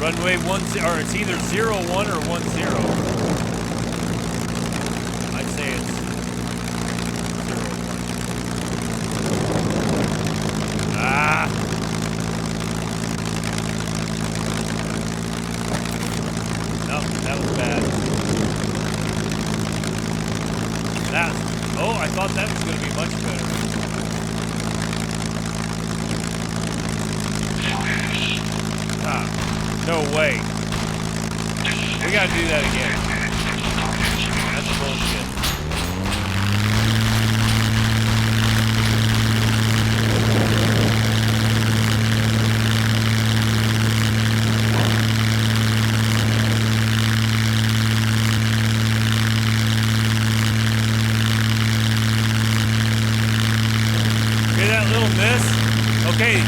Runway 10, or it's either 01 or 10. I'd say it's 01. Ah! No, that was bad. Oh, I thought that was going to be much better. Ah. No way. We gotta do that again. That's bullshit. miss? Okay,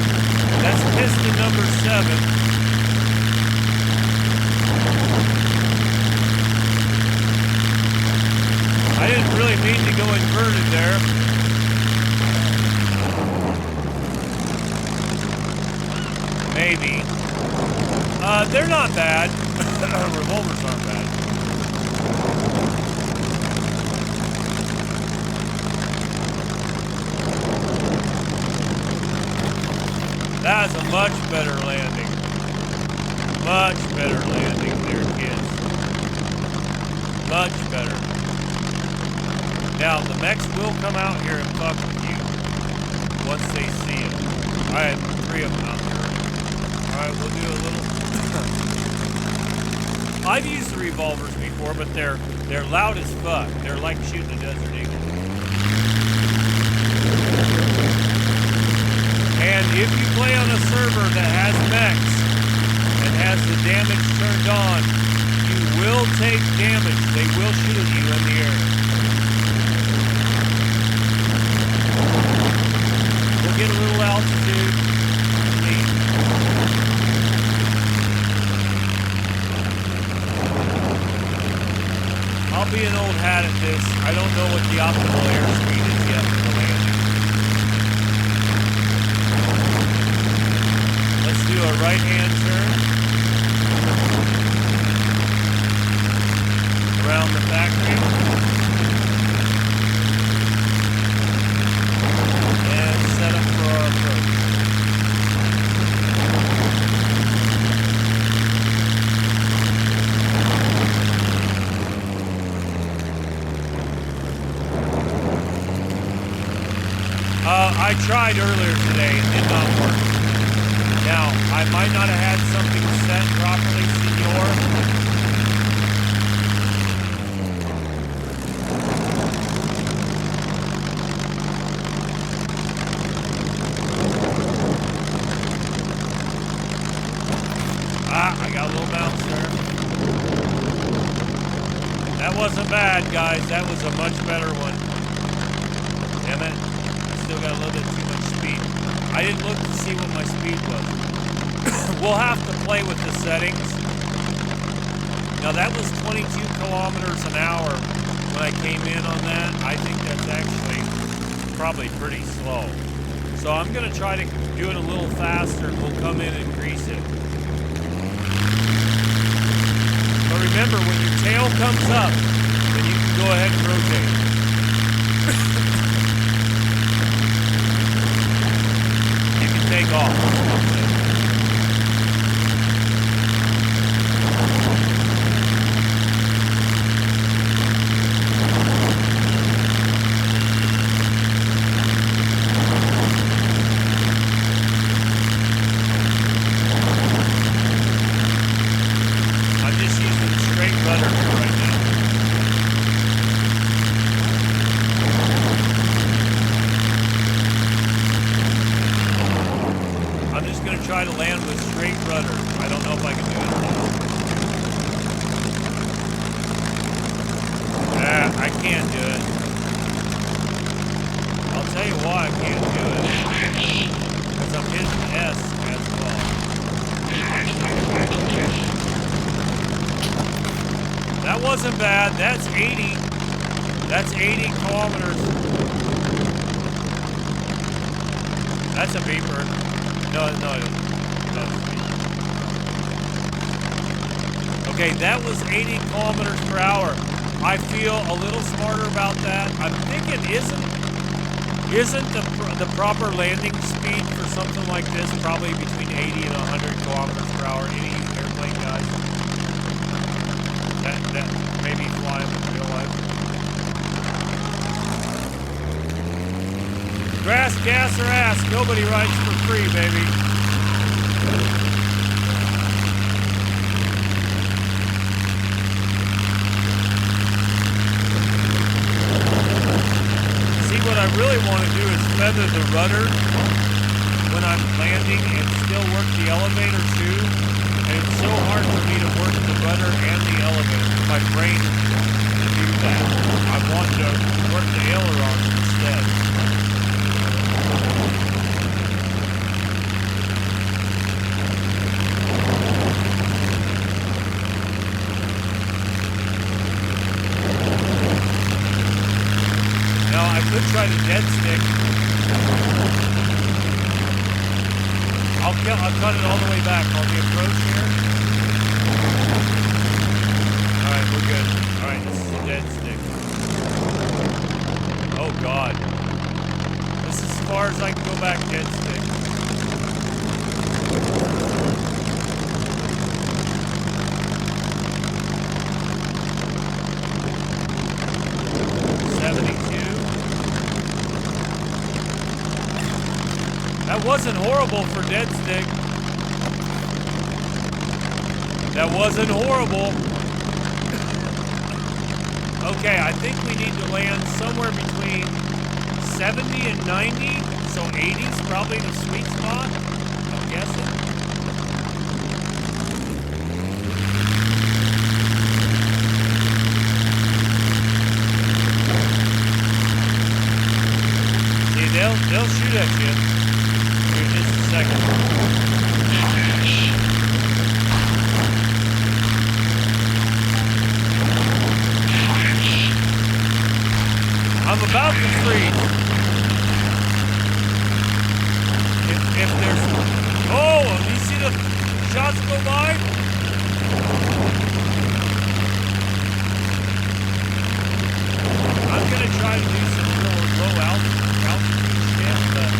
that's piston number 7. I didn't really mean to go inverted there. Maybe. They're not bad. Revolvers aren't bad. That's a much better landing. Much better landing there, kids. Much better. Now, the mechs will come out here and fuck with you once they see it. I had 3 of them out here. Alright, we'll do a little... I've used the revolvers before, but they're loud as fuck. They're like shooting a Desert Eagle. And if you play on a server that has mechs and has the damage turned on, you will take damage. They will shoot at you in the air. We'll get a little altitude. I'll be an old hat at this. I don't know what the optimal airspeed is yet for the landing. Let's do a right-hand turn around the factory and set up for our approach. I tried earlier today and did not work. Now, I might not have had something set properly, senor. I got a little bounce there. That wasn't bad, guys. That was a much better one. Damn it. Still got a little bit too much speed. I didn't look to see what my speed was. We'll have to play with the settings. Now that was 22 kilometers an hour when I came in on that. I think that's actually probably pretty slow. So I'm going to try to do it a little faster and we'll come in and grease it. But remember, when your tail comes up, then you can go ahead and rotate. Take off. I'm just using straight rudder right now. I'm just going to try to land with straight rudder. I don't know if I can do it. I can't do it. I'll tell you why I can't do it. Because I'm hitting S as well. That wasn't bad. That's 80. That's 80 kilometers. That's a beeper. No. Okay, that was 80 kilometers per hour. I feel a little smarter about that. I'm thinking isn't the proper landing speed for something like this probably between 80 and 100 kilometers per hour? Any airplane guys that maybe fly in real life? Grass, gas, or ass, nobody rides for free, baby. See, what I really want to do is feather the rudder when I'm landing and still work the elevator too. And it's so hard for me to work the rudder and the elevator. My brain to do that. I want to work the ailerons instead. could try to dead stick. I'll cut it all the way back on the approach here. Alright, we're good. Alright, this is a dead stick. Oh god. This is as far as I can go back dead stick. That wasn't horrible for dead stick. That wasn't horrible. Okay, I think we need to land somewhere between 70 and 90. So 80's probably the sweet spot, I'm guessing. See, they'll shoot at you. Here, just a second. I'm about to freeze. If there's... Oh, you see the shots go by? I'm going to try to do some real low altitude shit, but...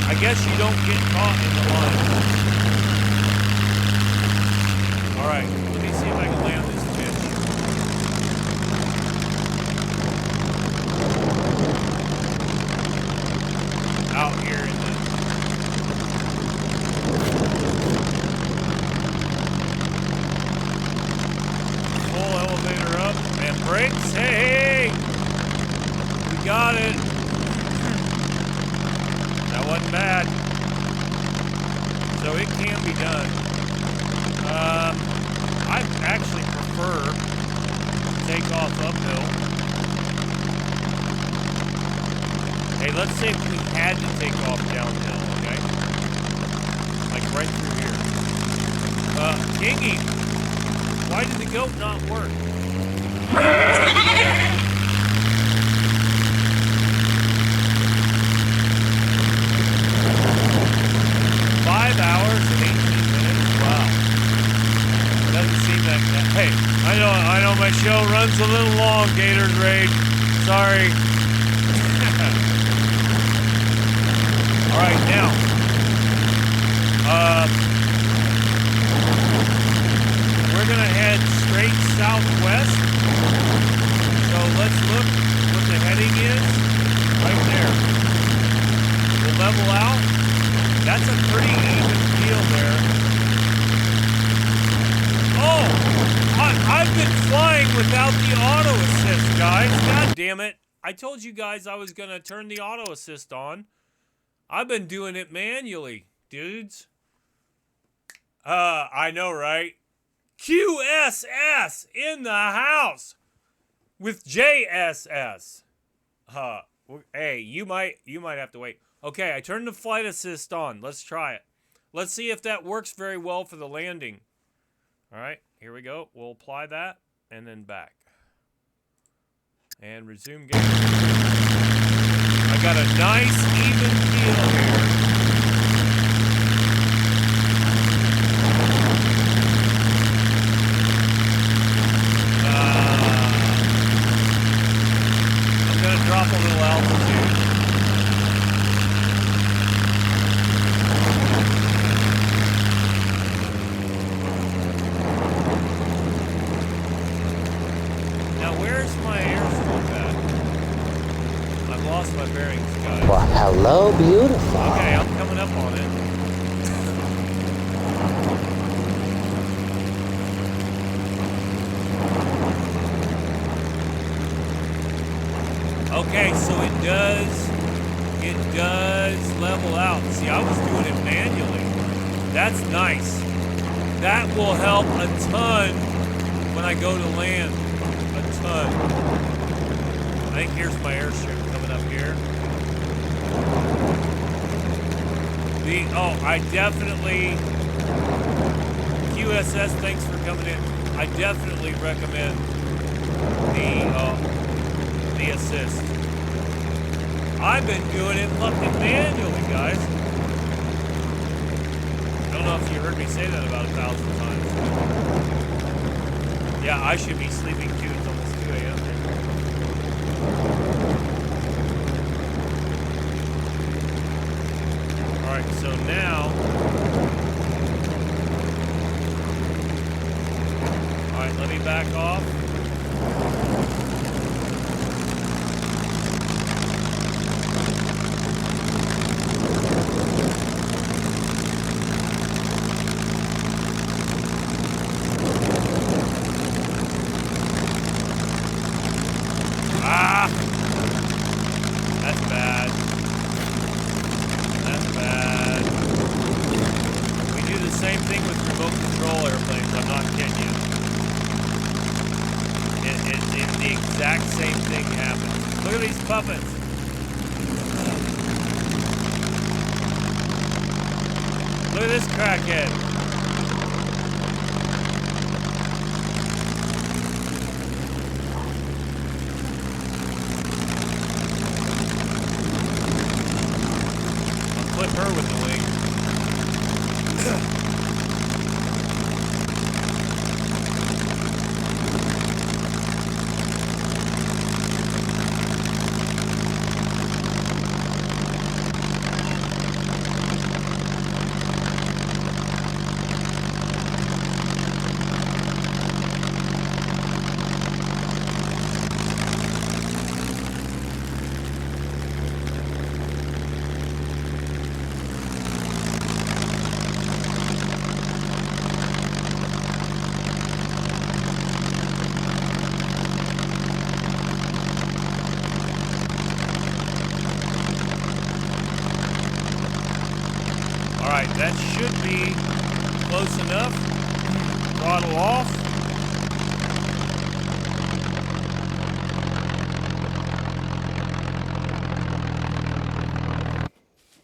I guess you don't get caught in the line. Alright, let me see if I can land this bitch. Out here in the... Full elevator up and brakes. Hey! We got it. That wasn't bad. So it can be done. I actually prefer to take off uphill. Hey, let's say if we had to take off downhill, okay? Like right through here. Kingy, why did the goat not work? 5 hours and 18 minutes. Wow. Doesn't seem that bad. Hey, I know my show runs a little long, Gators Raid. Sorry. All right, now. We're gonna head straight southwest. So let's look what the heading is. Right there. We'll level out. That's a pretty even deal there. Oh! I've been flying without the auto assist, guys. God damn it. I told you guys I was going to turn the auto assist on. I've been doing it manually, dudes. I know, right? QSS in the house with JSS. Hey, you might have to wait. Okay, I turned the flight assist on. Let's try it. Let's see if that works very well for the landing. All right, here we go. We'll apply that and then back. And resume game. I got a nice even keel here. I'm going to drop a little altitude. My bearings, guys. Well, hello, beautiful. Okay, I'm coming up on it. Okay, so it does level out. See, I was doing it manually. That's nice. That will help a ton when I go to land. A ton. I think here's my airship coming up here. I definitely, QSS, thanks for coming in. I definitely recommend the assist. I've been doing it fucking manually, guys. I don't know if you heard me say that about 1,000 times. Yeah, I should be sleeping too. It's almost 2 a.m. Alright, so now... Alright, let me back off. Ah! That's bad. That's bad. We do the same thing with remote control airplanes, I'm not kidding you. It's the exact same thing happens. Look at these puppets. Look at this crackhead. I'll clip her with the wing. Alright, that should be close enough. Throttle off.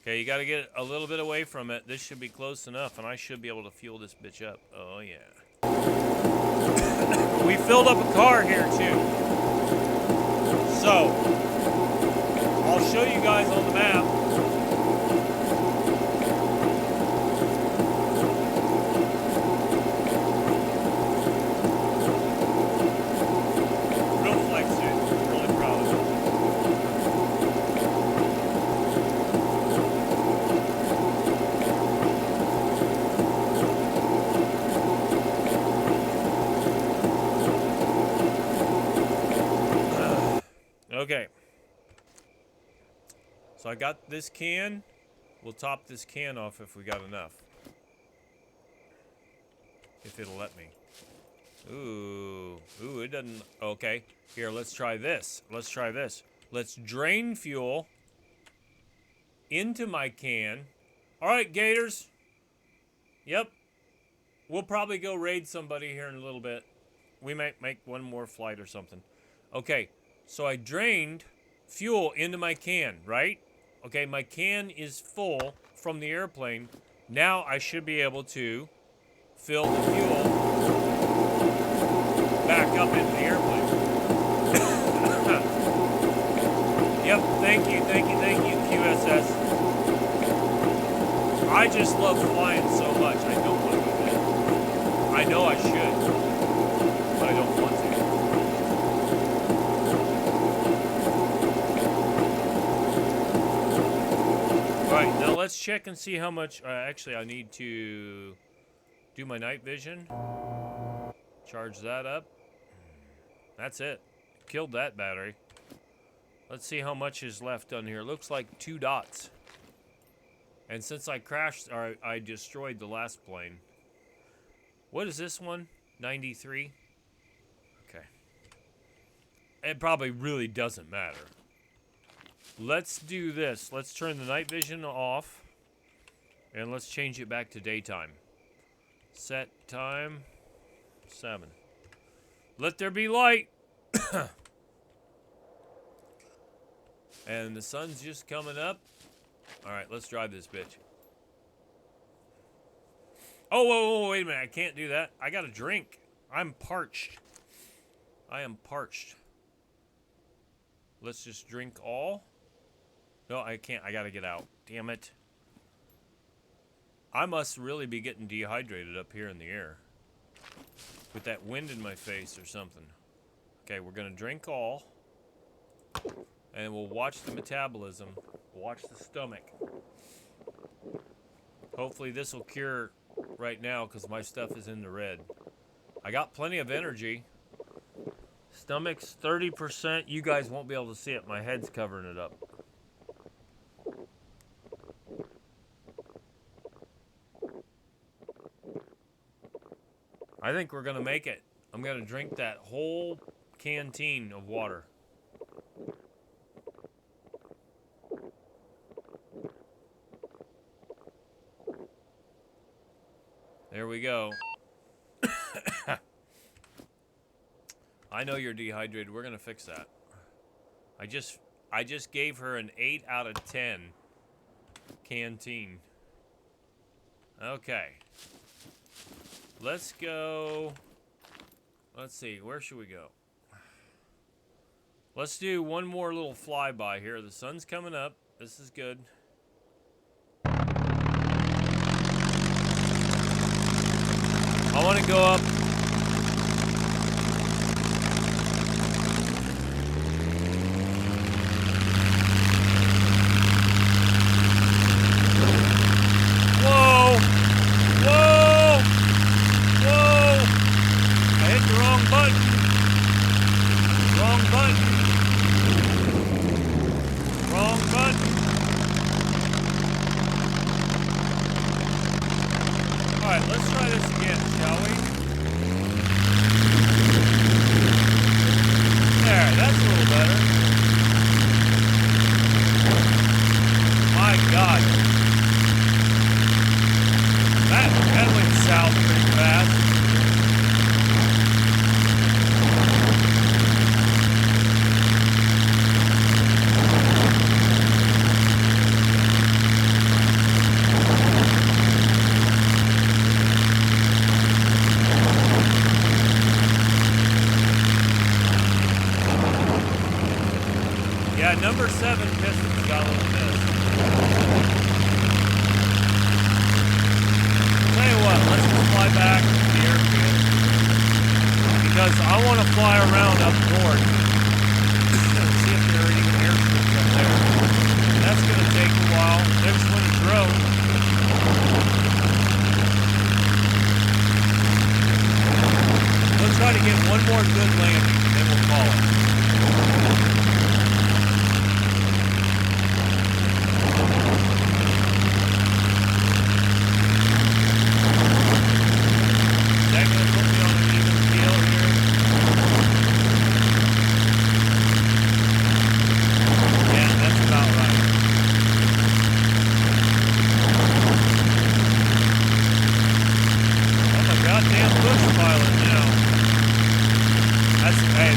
Okay, you gotta get a little bit away from it. This should be close enough, and I should be able to fuel this bitch up. Oh, yeah. We filled up a car here, too. So, I'll show you guys on the map. Okay. So I got this can. We'll top this can off if we got enough. If it'll let me. Ooh, it doesn't. Okay. Here, let's try this. Let's try this. Let's drain fuel into my can. All right, Gators. Yep. We'll probably go raid somebody here in a little bit. We might make one more flight or something. Okay. So I drained fuel into my can, right? Okay, my can is full from the airplane. Now I should be able to fill the fuel back up into the airplane. Yep, thank you, QSS. I just love flying so much. I don't want to do that. I know I should, but I don't want to. Alright, now let's check and see how much... actually, I need to do my night vision. Charge that up. That's it. Killed that battery. Let's see how much is left on here. Looks like 2 dots. And since I crashed, or I destroyed the last plane. What is this one? 93? Okay. It probably really doesn't matter. Let's do this. Let's turn the night vision off. And let's change it back to daytime. Set time 7. Let there be light. And the sun's just coming up. Alright, let's drive this bitch. Oh, whoa, wait a minute. I can't do that. I got a drink. I'm parched. I am parched. Let's just drink all. No, I can't. I gotta get out. Damn it. I must really be getting dehydrated up here in the air. With that wind in my face or something. Okay, we're gonna drink all. And we'll watch the metabolism. Watch the stomach. Hopefully this will cure right now because my stuff is in the red. I got plenty of energy. Stomach's 30%. You guys won't be able to see it. My head's covering it up. I think we're going to make it. I'm going to drink that whole canteen of water. There we go. I know you're dehydrated. We're going to fix that. I just gave her an 8 out of 10 canteen. Okay. Let's go. Let's see. Where should we go? Let's do one more little flyby here. The sun's coming up. This is good. I want to go up. Whoa! Whoa! Whoa! I hit the wrong button. Wrong button. Wrong button. Alright, let's try this again, shall we? There, that's a little better. My God. That went south pretty fast. Yeah, number 7 Pistons got a little missed. Tell you what, let's just fly back to the airfield. Because I want to fly around up north. See if there are any airships up there. That's going to take a while. Next one is drone. We'll try to get one more good landing, and then we'll call it.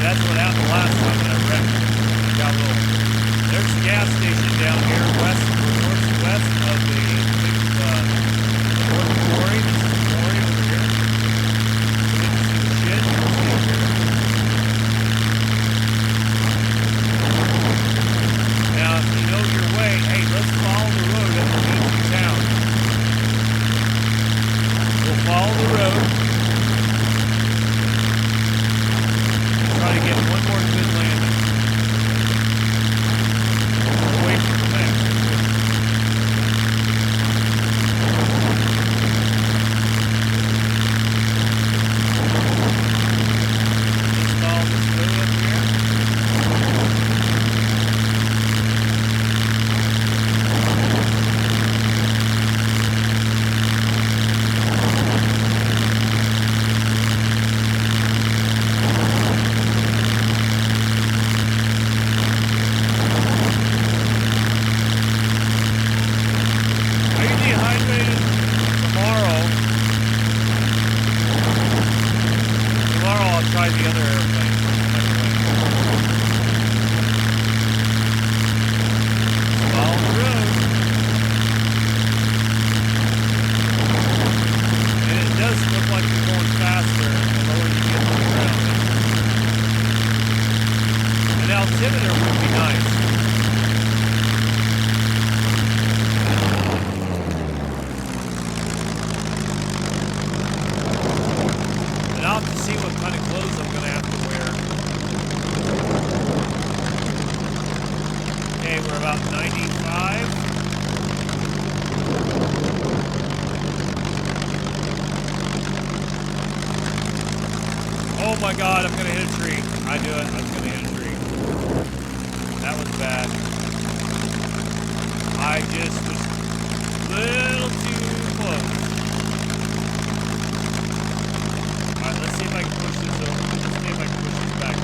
That's what happened last time when I wrecked. Got a little. There's a gas station down here, northwest of the big North Quarry. This is the quarry over here. Some interesting shit. You'll see it here. Now, if you know your way, hey, let's follow the road up to ancient town. We'll follow the road. Try to get one more good landing. Away from the next. Just follow this road up here. Try the other airplane. Follow the road. And it does look like you're going faster the lower you get to the ground. altimeter would be nice. And I'll have to see what kind of clothes I'm gonna have to wear. Okay, we're about 95. Oh my God, I'm gonna hit a tree. I knew it, I was gonna hit a tree. That was bad. I just was a little too close. Alright, let's see if I can push this over. Let's see if I can push this back.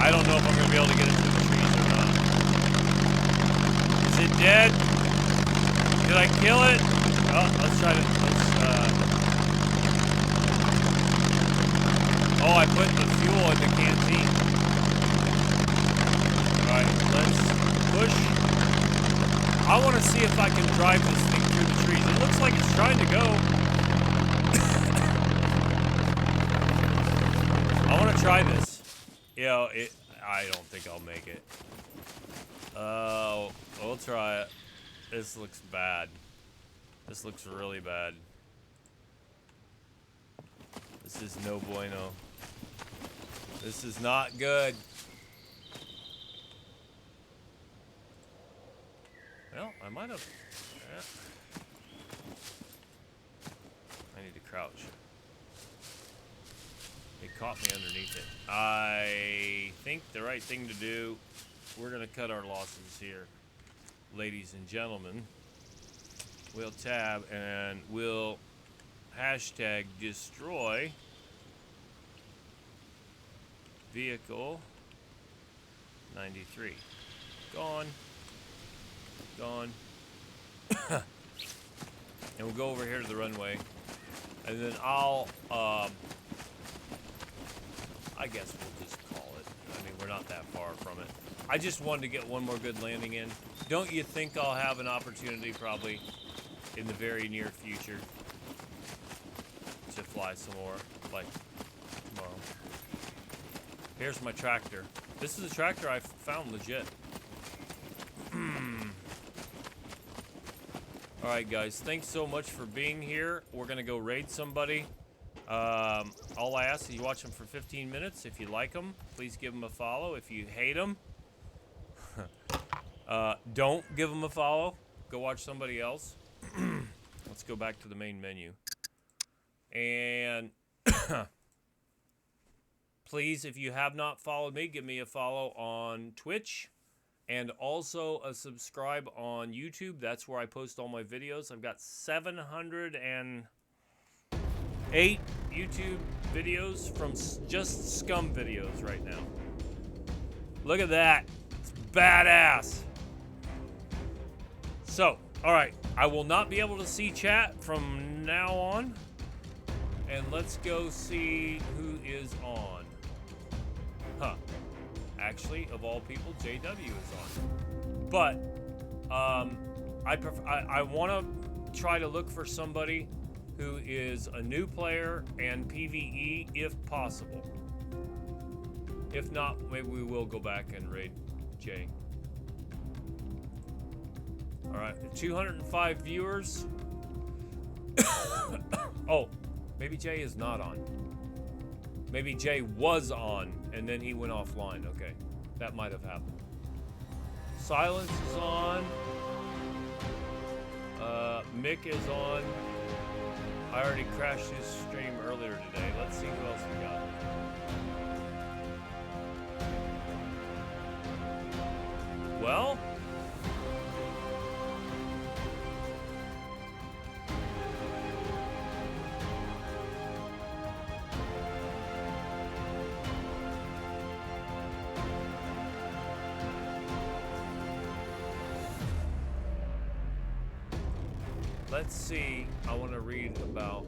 I don't know if I'm gonna be able to get it through the trees or not. Is it dead? Did I kill it? Oh, let's try to, oh, I put the fuel in the canteen. Alright, let's push. I want to see if I can drive this thing through the trees. It looks like it's trying to go. I want to try this. You know, I don't think I'll make it. We'll try it. This looks bad. This looks really bad. This is no bueno. This is not good. Well, I might have... Yeah. I need to crouch. It caught me underneath it. I think the right thing to do... We're going to cut our losses here. Ladies and gentlemen. We'll tab and we'll hashtag destroy vehicle 93. Gone. Gone. And we'll go over here to the runway. And then I'll, I guess we'll just call it. I mean, we're not that far from it. I just wanted to get one more good landing in. Don't you think I'll have an opportunity probably in the very near future to fly some more, like tomorrow? Here's my tractor. This is a tractor I found legit. Alright guys, thanks so much for being here. We're gonna go raid somebody. All I ask is you watch them for 15 minutes. If you like them, please give them a follow. If you hate them, don't give them a follow. Go watch somebody else. Let's go back to the main menu. And please, if you have not followed me, give me a follow on Twitch. And also a subscribe on YouTube. That's where I post all my videos. I've got 708 YouTube videos from just SCUM videos right now. Look at that. It's badass. So, alright. I will not be able to see chat from now on. And let's go see who is on. Huh. Actually, of all people, JW is on. But I want to try to look for somebody who is a new player and PvE if possible. If not, maybe we will go back and raid Jay. All right, 205 viewers. Oh, maybe Jay is not on. Maybe Jay was on, and then he went offline. Okay, that might have happened. Silence is on. Mick is on. I already crashed his stream earlier today. Let's see who else we got. Well... let's see. I want to read about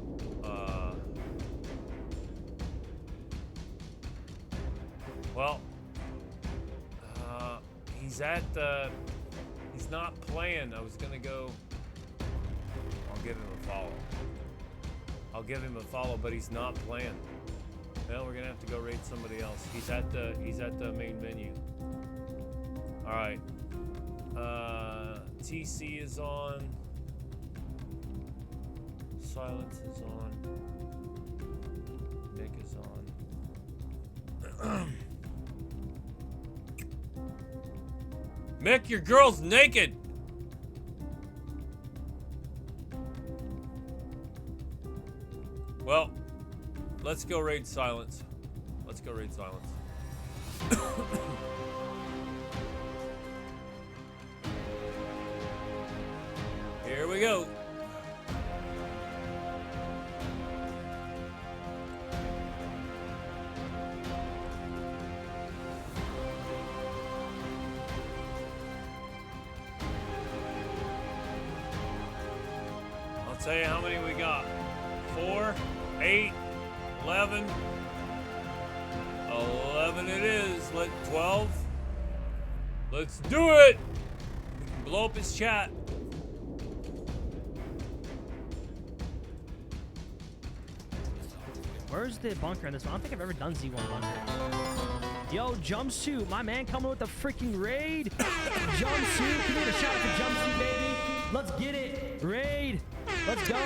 he's at he's not playing. I was gonna go. I'll give him a follow. I'll give him a follow, but he's not playing. Well, we're gonna have to go raid somebody else. He's at the main menu. All right. TC is on. Silence is on. Nick is on. Mick, your girl's naked. Well, let's go raid Silence. Let's go raid Silence. Here we go. I'll tell you how many we got. 4, 8, 11. 11 it is. 12. Let's do it. We can blow up his chat. Where's the bunker in this one? I don't think I've ever done Z1 bunker. Yo, Jumpsuit, my man coming with the freaking raid. Jumpsuit, can we get a shout out to Jumpsuit, baby? Let's get it. Raid. Let's go.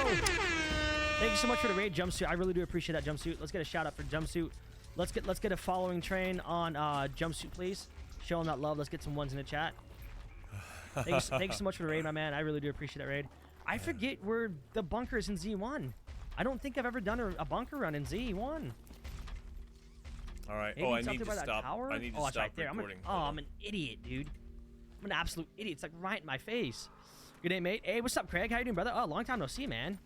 Thank you so much for the raid, Jumpsuit. I really do appreciate that, Jumpsuit. Let's get a shout out for Jumpsuit. Let's get a following train on Jumpsuit, please. Show him that love. Let's get some ones in the chat. Thank you so much for the raid, my man. I really do appreciate that raid. I forget where the bunker is in Z1. I don't think I've ever done a bunker run in Z1. All right. Maybe Oh, I it's up need there to by that stop. tower? I need to Oh, it's stop right there. recording. I'm an idiot, dude. I'm an absolute idiot. It's like right in my face. Good day, mate. Hey, what's up, Craig? How you doing, brother? Oh, long time no see, man.